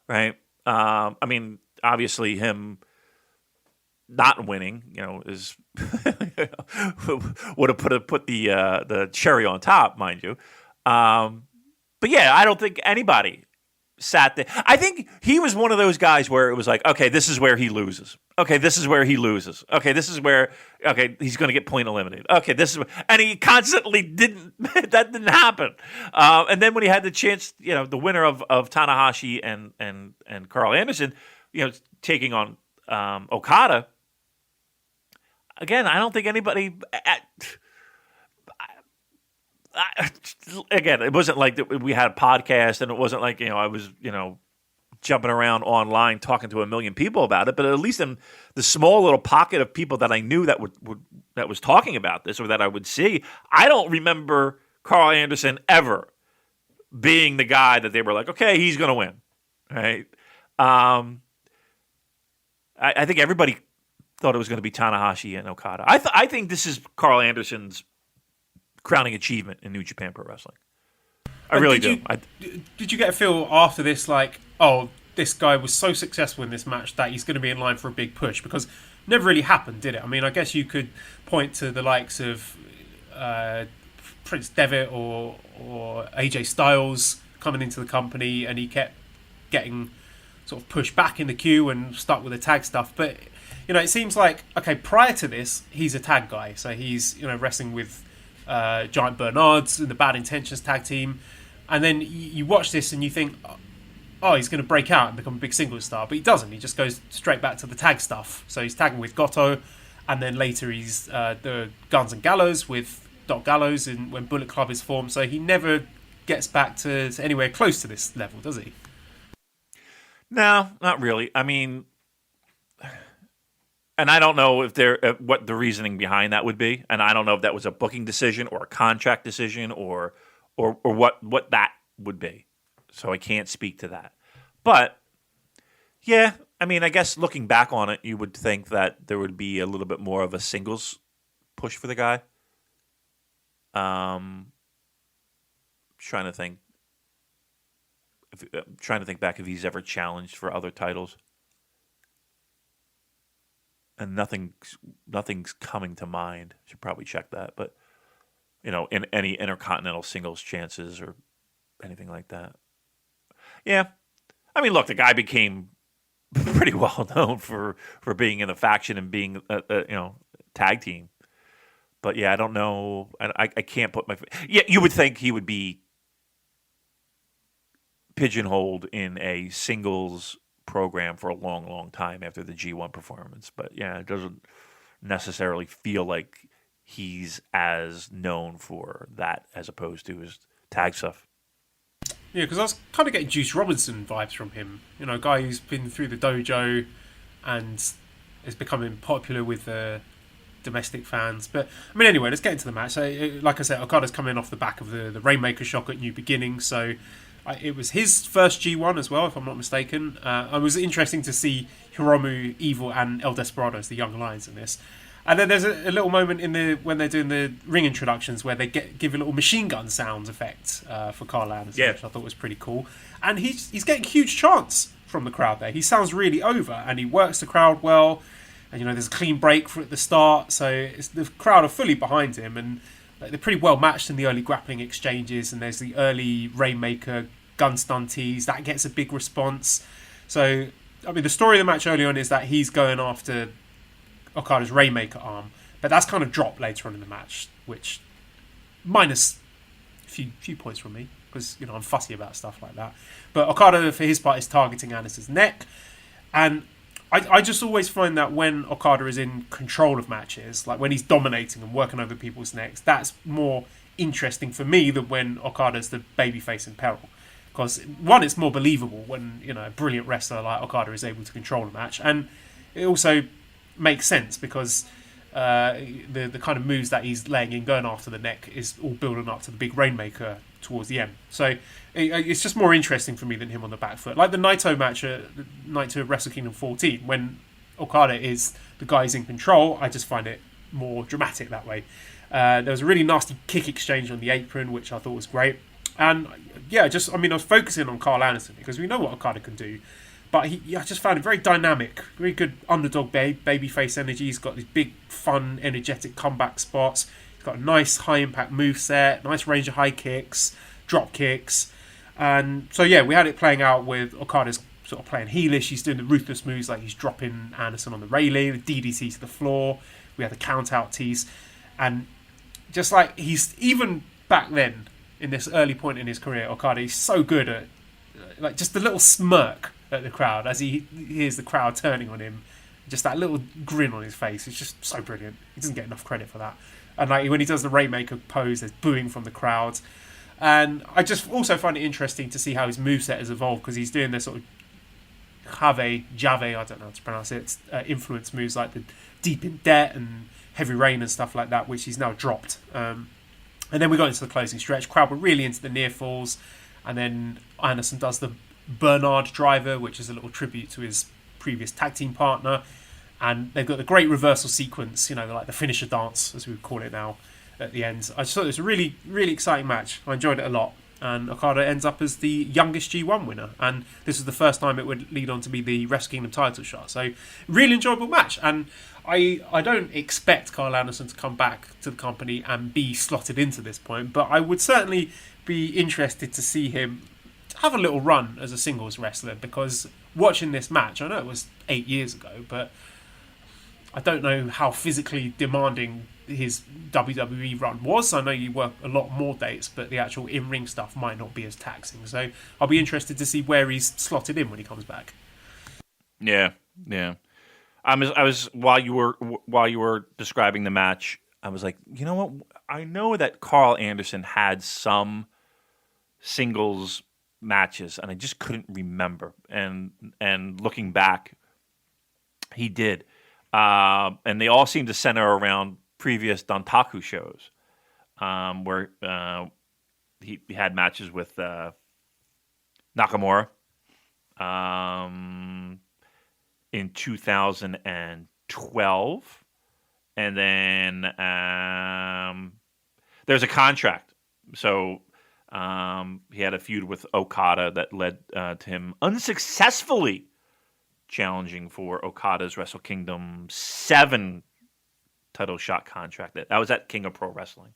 right? I mean, obviously him not winning, is would have put the cherry on top, mind you. But yeah, I don't think anybody sat there. I think he was one of those guys where it was like, okay, this is where he loses. Okay, this is where he loses. Okay, this is where, he's going to get point eliminated. Okay, and he constantly that didn't happen. And then when he had the chance, the winner of Tanahashi and Karl Anderson, taking on Okada, again, I don't think anybody... Again, it wasn't like we had a podcast, and it wasn't like I was jumping around online talking to a million people about it. But at least in the small little pocket of people that I knew that that was talking about this or that I would see, I don't remember Karl Anderson ever being the guy that they were like, okay, he's going to win, right? I think everybody thought it was going to be Tanahashi and Okada. I think this is Karl Anderson's crowning achievement in New Japan Pro Wrestling. I really do. Did you get a feel after this, like, oh, this guy was so successful in this match that he's going to be in line for a big push? Because it never really happened, did it? I mean, I guess you could point to the likes of Prince Devitt or AJ Styles coming into the company, and he kept getting sort of pushed back in the queue and stuck with the tag stuff. But, it seems like, okay, prior to this, he's a tag guy. So he's, wrestling with Giant Bernards in the Bad Intentions tag team. And then you watch this and you think, oh, he's going to break out and become a big singles star. But he doesn't. He just goes straight back to the tag stuff. So he's tagging with Goto. And then later he's the Guns and Gallows with Doc Gallows when Bullet Club is formed. So he never gets back to anywhere close to this level, does he? No, not really. I mean, and I don't know if what the reasoning behind that would be, and I don't know if that was a booking decision or a contract decision or what that would be. So I can't speak to that. But yeah, I mean, I guess looking back on it, you would think that there would be a little bit more of a singles push for the guy. Trying to think back if he's ever challenged for other titles, and nothing's coming to mind. Should probably check that, but in any intercontinental singles chances or anything like that. Yeah, I mean, look, the guy became pretty well known for being in the faction and being a tag team. But yeah, I don't know. I can't put my. Yeah, you would think he would be pigeonholed in a singles program for a long, long time after the G1 performance. But yeah, it doesn't necessarily feel like he's as known for that as opposed to his tag stuff. Yeah, because I was kind of getting Juice Robinson vibes from him. A guy who's been through the dojo and is becoming popular with domestic fans. But I mean, anyway, let's get into the match. So, like I said, Okada's coming off the back of the Rainmaker shock at New Beginning, so it was his first G1 as well, if I'm not mistaken. It was interesting to see Hiromu, Evil, and El Desperados, the Young Lions, in this. And then there's a little moment when they're doing the ring introductions where they give a little machine gun sounds effect for Karl Anderson, which I thought was pretty cool. And he's getting huge chants from the crowd there. He sounds really over, and he works the crowd well. And there's a clean break at the start, so the crowd are fully behind him, and they're pretty well matched in the early grappling exchanges. And there's the early Rainmaker gun stun tease that gets a big response. So, I mean, the story of the match early on is that he's going after Okada's Rainmaker arm, but that's kind of dropped later on in the match, which minus a few points from me because I'm fussy about stuff like that. But Okada, for his part, is targeting Anderson's neck, and I just always find that when Okada is in control of matches, like when he's dominating and working over people's necks, that's more interesting for me than when Okada's the babyface in peril. Because one, it's more believable when a brilliant wrestler like Okada is able to control a match, and it also makes sense because the kind of moves that he's laying in, going after the neck, is all building up to the big Rainmaker towards the end. So it's just more interesting for me than him on the back foot. Like the Naito match at Night 2 of Wrestle Kingdom 14, when Okada is the guy who's in control, I just find it more dramatic that way. There was a really nasty kick exchange on the apron, which I thought was great. And yeah, I was focusing on Karl Anderson because we know what Okada can do. But I just found it very dynamic, very good underdog babyface energy. He's got these big, fun, energetic comeback spots. He's got a nice high-impact moveset, nice range of high kicks, drop kicks. And so, yeah, we had it playing out with Okada's sort of playing heelish. He's doing the ruthless moves, like he's dropping Anderson on the railing, the DDT to the floor. We had the count-out tease. And just like he's, even back then, in this early point in his career, Okada, he's so good at, like, just the little smirk at the crowd as he hears the crowd turning on him, just that little grin on his face. It's just so brilliant. He doesn't get enough credit for that. And like when he does the Rainmaker pose, there's booing from the crowd. And I just also find it interesting to see how his moveset has evolved, because he's doing this sort of Jave, I don't know how to pronounce it. It's, influence moves like the Deep in Debt and Heavy Rain and stuff like that, which he's now dropped. And then we got into the closing stretch. Crowd were really into the near falls, and then Anderson does the Bernard driver, which is a little tribute to his previous tag team partner. And they've got the great reversal sequence, like the finisher dance, as we would call it now, at the end. I just thought it was a really, really exciting match. I enjoyed it a lot. And Okada ends up as the youngest G1 winner. And this is the first time it would lead on to be the Wrestle Kingdom title shot. So, really enjoyable match. And I don't expect Karl Anderson to come back to the company and be slotted into this point. But I would certainly be interested to see him have a little run as a singles wrestler. Because watching this match, I know it was 8 years ago, but I don't know how physically demanding his WWE run was. I know you work a lot more dates, but the actual in-ring stuff might not be as taxing. So I'll be interested to see where he's slotted in when he comes back. Yeah. I was while you were describing the match, I was like, you know what? I know that Karl Anderson had some singles matches, and I just couldn't remember. And looking back, he did. And they all seem to center around previous Dontaku shows, where he had matches with Nakamura in 2012, and then there's a contract. So he had a feud with Okada that led to him unsuccessfully challenging for Okada's Wrestle Kingdom 7 title shot contract. That was at King of Pro Wrestling.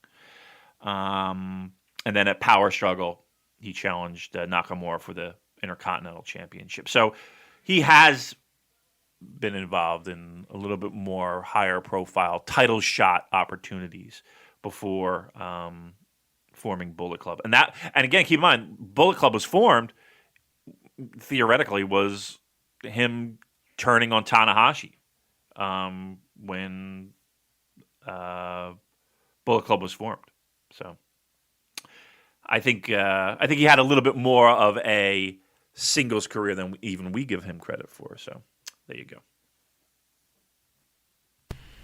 And then at Power Struggle, he challenged Nakamura for the Intercontinental Championship. So he has been involved in a little bit more higher profile title shot opportunities before forming Bullet Club. And again, keep in mind, Bullet Club was formed, theoretically, was him turning on Tanahashi when Bullet Club was formed. So I think he had a little bit more of a singles career than even we give him credit for. So there you go.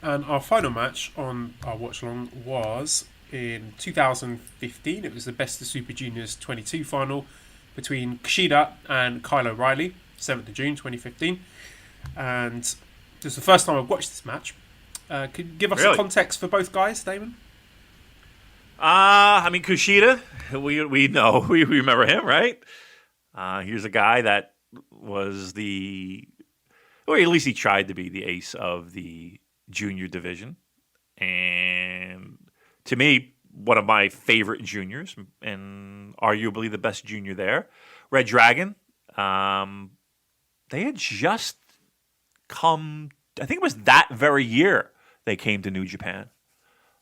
And our final match on our watch along was in 2015. It was the Best of Super Juniors 22 final between Kushida and Kyle O'Reilly, 7th of June 2015. And this was the first time I've watched this match. Could you give us a context for both guys, Damon? I mean, Kushida, we know, we remember him, right? Here's a guy that was or at least he tried to be the ace of the junior division. And to me, one of my favorite juniors, and arguably the best junior there. Red Dragon, they had just come, I think it was that very year they came to New Japan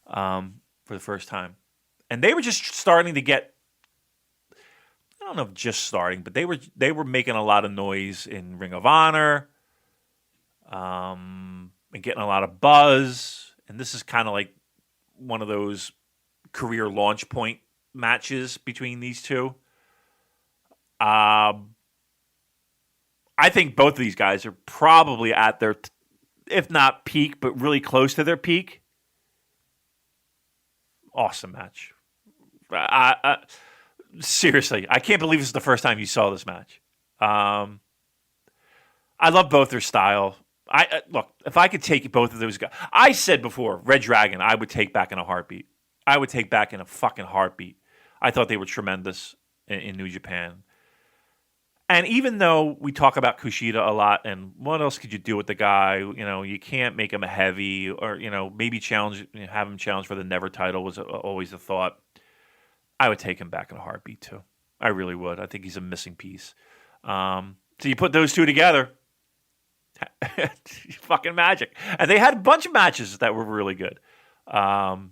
for the first time. And they were just starting to get, I don't know if just starting, but they were making a lot of noise in Ring of Honor, and getting a lot of buzz. And this is kind of like one of those career launch point matches between these two. I think both of these guys are probably at their, if not peak, but really close to their peak. Awesome match. Seriously, I can't believe this is the first time you saw this match. I love both their style. Look, if I could take both of those guys, I said before, Red Dragon, I would take back in a heartbeat. I would take back in a fucking heartbeat. I thought they were tremendous in New Japan. And even though we talk about Kushida a lot, and what else could you do with the guy? You know, you can't make him a heavy, or maybe have him challenge for the Never title was always a thought. I would take him back in a heartbeat too. I really would. I think he's a missing piece. So you put those two together, fucking magic. And they had a bunch of matches that were really good, and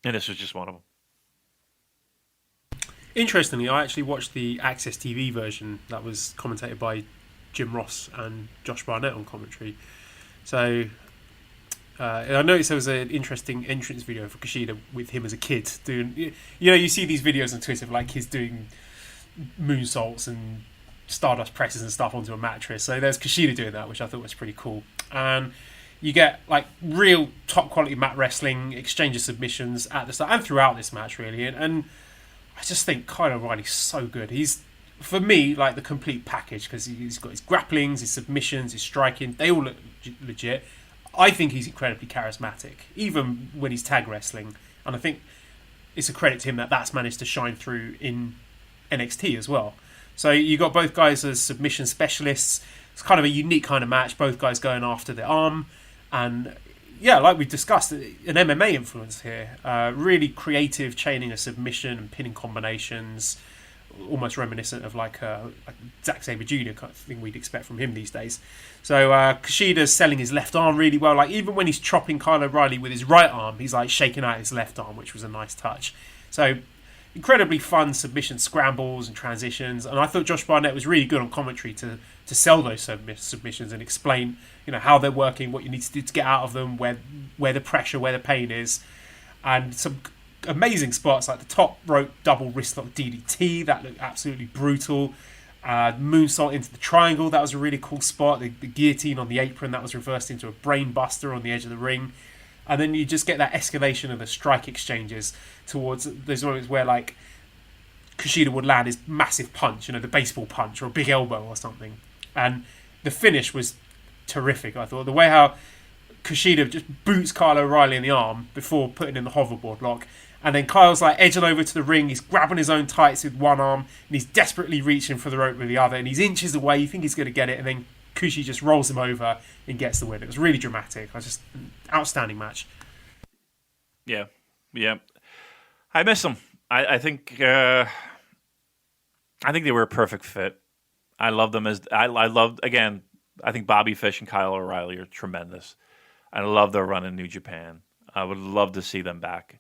this was just one of them. Interestingly, I actually watched the Access TV version that was commentated by Jim Ross and Josh Barnett on commentary. So I noticed there was an interesting entrance video for Kushida with him as a kid doing. You see these videos on Twitter of like kids doing moonsaults and stardust presses and stuff onto a mattress. So there's Kushida doing that, which I thought was pretty cool. And you get like real top quality mat wrestling, exchange of submissions at the start and throughout this match, really. And I just think Kyle O'Reilly's so good. He's for me, like the complete package, because he's got his grapplings, his submissions, his striking. They all look legit. I think he's incredibly charismatic, even when he's tag wrestling. And I think it's a credit to him that that's managed to shine through in NXT as well. So you got both guys as submission specialists. It's kind of a unique kind of match. Both guys going after the arm. And yeah, like we discussed, an MMA influence here. Really creative chaining of submission and pinning combinations. Almost reminiscent of like Zack Sabre Jr. kind of thing we'd expect from him these days. So Kushida's selling his left arm really well. Like even when he's chopping Kyle O'Reilly with his right arm, he's like shaking out his left arm, which was a nice touch. So incredibly fun submission scrambles and transitions. And I thought Josh Barnett was really good on commentary to sell those submissions and explain, how they're working, what you need to do to get out of them, where the pressure, where the pain is, and some amazing spots like the top rope double wrist lock DDT that looked absolutely brutal. Moonsault into the triangle, that was a really cool spot. The guillotine on the apron that was reversed into a brain buster on the edge of the ring. And then you just get that escalation of the strike exchanges towards those moments where like Kushida would land his massive punch, the baseball punch or a big elbow or something. And the finish was terrific, I thought. The way how Kushida just boots Kyle O'Reilly in the arm before putting in the hoverboard lock. And then Kyle's like edging over to the ring. He's grabbing his own tights with one arm. And he's desperately reaching for the rope with the other. And he's inches away. You think he's going to get it. And then Kushi just rolls him over and gets the win. It was really dramatic. It was just an outstanding match. Yeah. I miss them. I think they were a perfect fit. I love them again, I think Bobby Fish and Kyle O'Reilly are tremendous. I love their run in New Japan. I would love to see them back.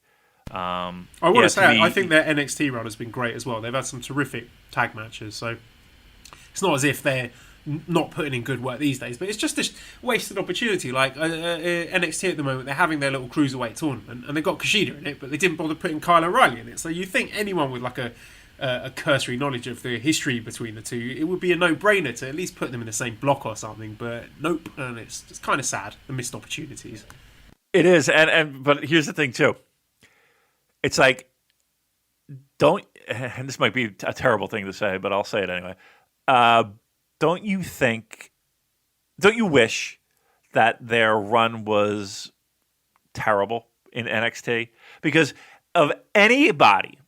I want to say, I think their NXT run has been great as well. They've had some terrific tag matches, so it's not as if they're not putting in good work these days, but it's just a wasted opportunity. Like NXT at the moment, they're having their little cruiserweight tournament, and they've got Kushida in it, but they didn't bother putting Kyle O'Reilly in it. So you think anyone with like a cursory knowledge of the history between the two, it would be a no-brainer to at least put them in the same block or something, but nope, and it's kind of sad, the missed opportunities. It is, but here's the thing too. It's like, and this might be a terrible thing to say, but I'll say it anyway. Don't you wish that their run was terrible in NXT? Because of anybody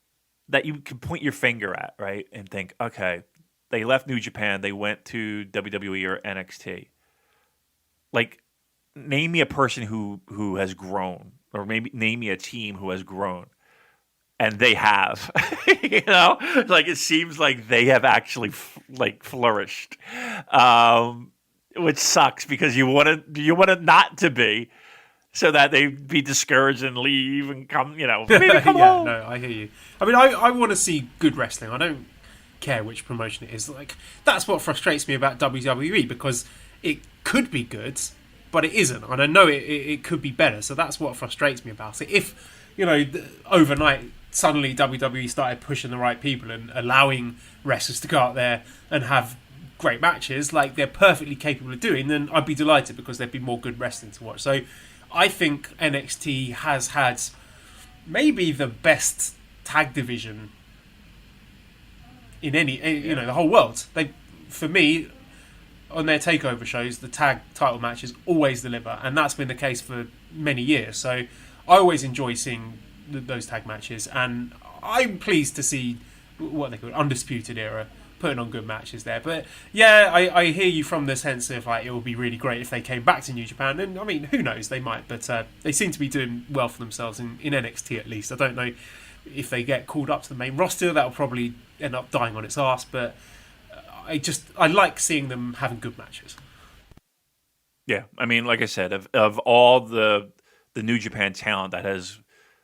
that you can point your finger at, right, and think, okay, they left New Japan, they went to WWE or NXT. Like, name me a person who has grown, or maybe name me a team who has grown. And they have, like it seems like they have actually flourished, which sucks because you want it not to be, so that they be discouraged and leave and come, maybe come home. No, I hear you. I mean, I want to see good wrestling. I don't care which promotion it is. Like that's what frustrates me about WWE because it could be good, but it isn't, and I know it could be better. So that's what frustrates me about it. If overnight, suddenly WWE started pushing the right people and allowing wrestlers to go out there and have great matches like they're perfectly capable of doing, then I'd be delighted because there'd be more good wrestling to watch. So I think NXT has had maybe the best tag division in the whole world. For me, on their takeover shows, the tag title matches always deliver, and that's been the case for many years. So I always enjoy seeing those tag matches, and I'm pleased to see what they call Undisputed Era putting on good matches there. But yeah, I hear you from the sense of like it would be really great if they came back to New Japan, and I mean who knows, they might, but they seem to be doing well for themselves in NXT at least. I don't know if they get called up to the main roster, that'll probably end up dying on its arse, but I like seeing them having good matches. Yeah, I mean, like I said, of all the New Japan talent that has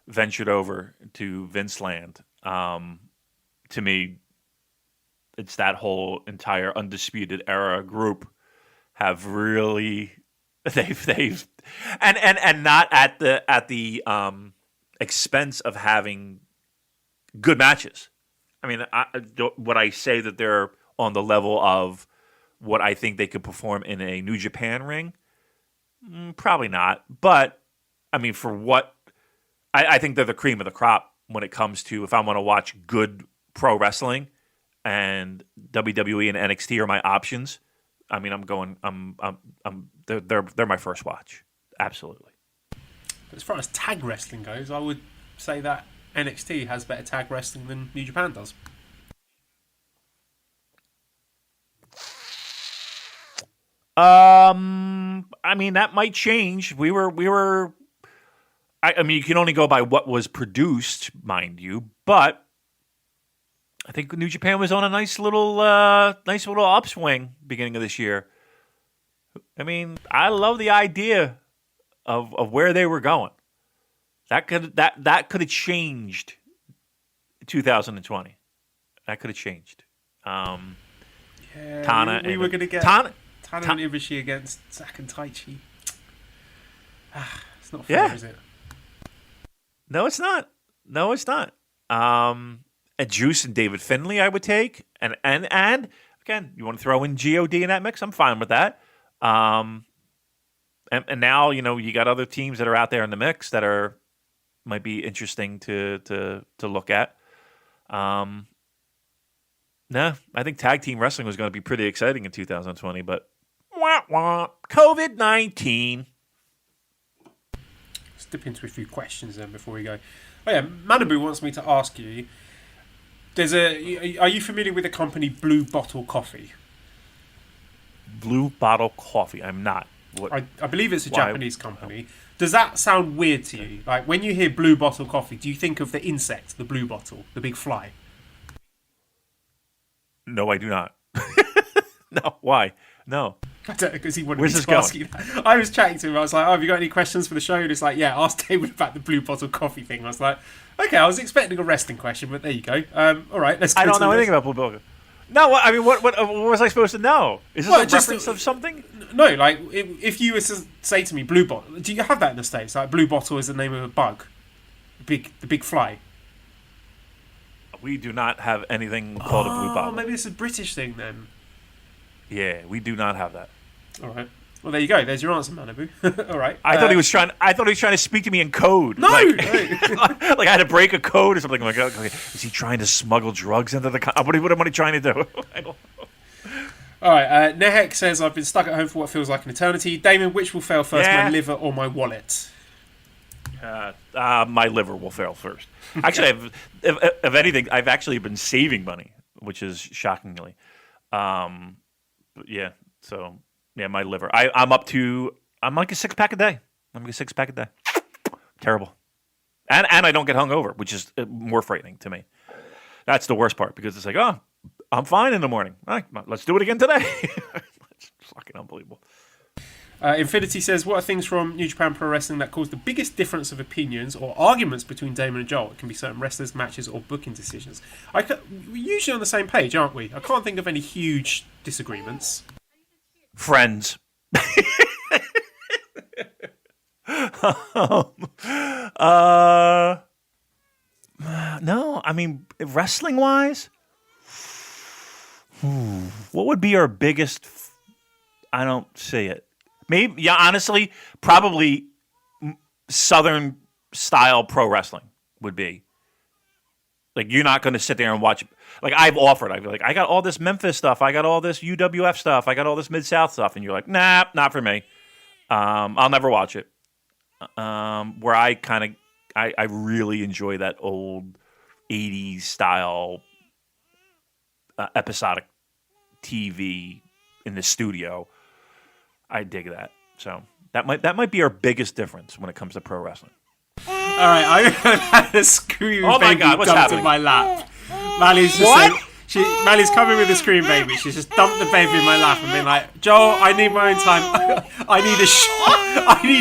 ventured over to Vince Land, to me, it's that whole entire Undisputed Era group have really they've and not at the expense of having good matches. I mean, would I say that they're on the level of what I think they could perform in a New Japan ring? Probably not. But I mean, for what I think they're the cream of the crop when it comes to if I want to watch good pro wrestling. and WWE and NXT are my options, I mean, they're my first watch. Absolutely. As far as tag wrestling goes, I would say that NXT has better tag wrestling than New Japan does. I mean, that might change. We were. I mean, you can only go by what was produced, mind you, but I think New Japan was on a nice little upswing beginning of this year. I mean, I love the idea of where they were going. That could have changed 2020. That could have changed. Tana. We were going to get Tana and Ibushi against Zack and Taichi. It's not fair, is it? No, it's not. And Juice and David Finlay, I would take. And again, you want to throw in God in that mix? I'm fine with that. And now, you got other teams that are out there in the mix that might be interesting to look at. I think tag team wrestling was going to be pretty exciting in 2020, but COVID-19. Let's dip into a few questions then before we go. Oh yeah, Manabu wants me to ask you. Are you familiar with the company Blue Bottle Coffee? Blue Bottle Coffee. I'm not. What? I believe it's a Japanese company. Does that sound weird to you? Like when you hear Blue Bottle Coffee, do you think of the insect, the blue bottle, the big fly? No, I do not. No, why? No. I don't know, because he wanted Where's me this to ask you that. I was chatting to him. I was like, have you got any questions for the show? And he's like, yeah, ask David about the Blue Bottle Coffee thing. I was like, okay, I was expecting a wrestling question, but there you go. All right, let's go. I don't know anything about Blue Bottle. No, I mean, what was I supposed to know? Is this a reference of something? No, like, if you were to say to me, Blue Bottle, do you have that in the States? Like, Blue Bottle is the name of a bug. The big fly. We do not have anything called a blue bottle. Maybe it's a British thing then. Yeah, we do not have that. All right. Well, there you go. There's your answer, Manabu. All right. I thought he was trying to speak to me in code. No. Like I had to break a code or something. Like, okay, is he trying to smuggle drugs into the? What am I trying to do? I don't know. All right. Nehek says, "I've been stuck at home for what feels like an eternity." Damon, which will fail first, my liver or my wallet? My liver will fail first. Actually, if anything, I've actually been saving money, which is shockingly. But yeah, so yeah, my liver. I'm like a 6-pack a day. Terrible. And I don't get hungover, which is more frightening to me. That's the worst part because it's like, oh, I'm fine in the morning. All right, let's do it again today. It's fucking unbelievable. Infinity says, what are things from New Japan Pro Wrestling that cause the biggest difference of opinions or arguments between Damon and Joel? It can be certain wrestlers, matches, or booking decisions. We're usually on the same page, aren't we? I can't think of any huge disagreements. Friends. No, I mean, wrestling-wise, what would be our biggest... I don't see it. Maybe, yeah, honestly, probably Southern style pro wrestling would be. Like, you're not going to sit there and watch. Like, I've offered. I'd be like, I got all this Memphis stuff. I got all this UWF stuff. I got all this Mid-South stuff. And you're like, nah, not for me. I'll never watch it. Where I really enjoy that old 80s style episodic TV in the studio. I dig that. So that might be our biggest difference when it comes to pro wrestling. All right, I had a screaming baby dumped in my lap. Mally's coming with a scream baby. She's just dumped the baby in my lap and been like, Joel, I need my own time. I need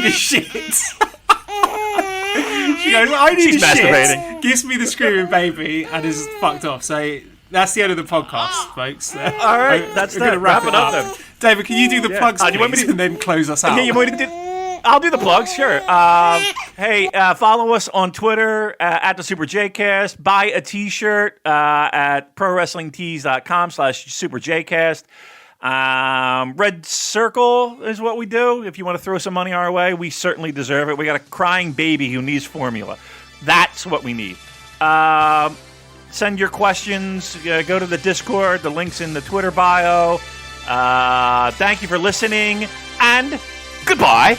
a shit. She goes, I need a shit. Gives me the screaming baby and is fucked off. So that's the end of the podcast, folks. All right, that's going to wrap it up. Then. David, can you do the plugs, do you want me to... and then close us out? Yeah, you want me to do... I'll do the plugs, sure. Hey, follow us on Twitter at the Super Jcast. Buy a T-shirt at prowrestlingtees.com/superjcast. Red Circle is what we do. If you want to throw some money our way, we certainly deserve it. We got a crying baby who needs formula. That's what we need. Send your questions. Go to the Discord. The link's in the Twitter bio. Thank you for listening, and goodbye.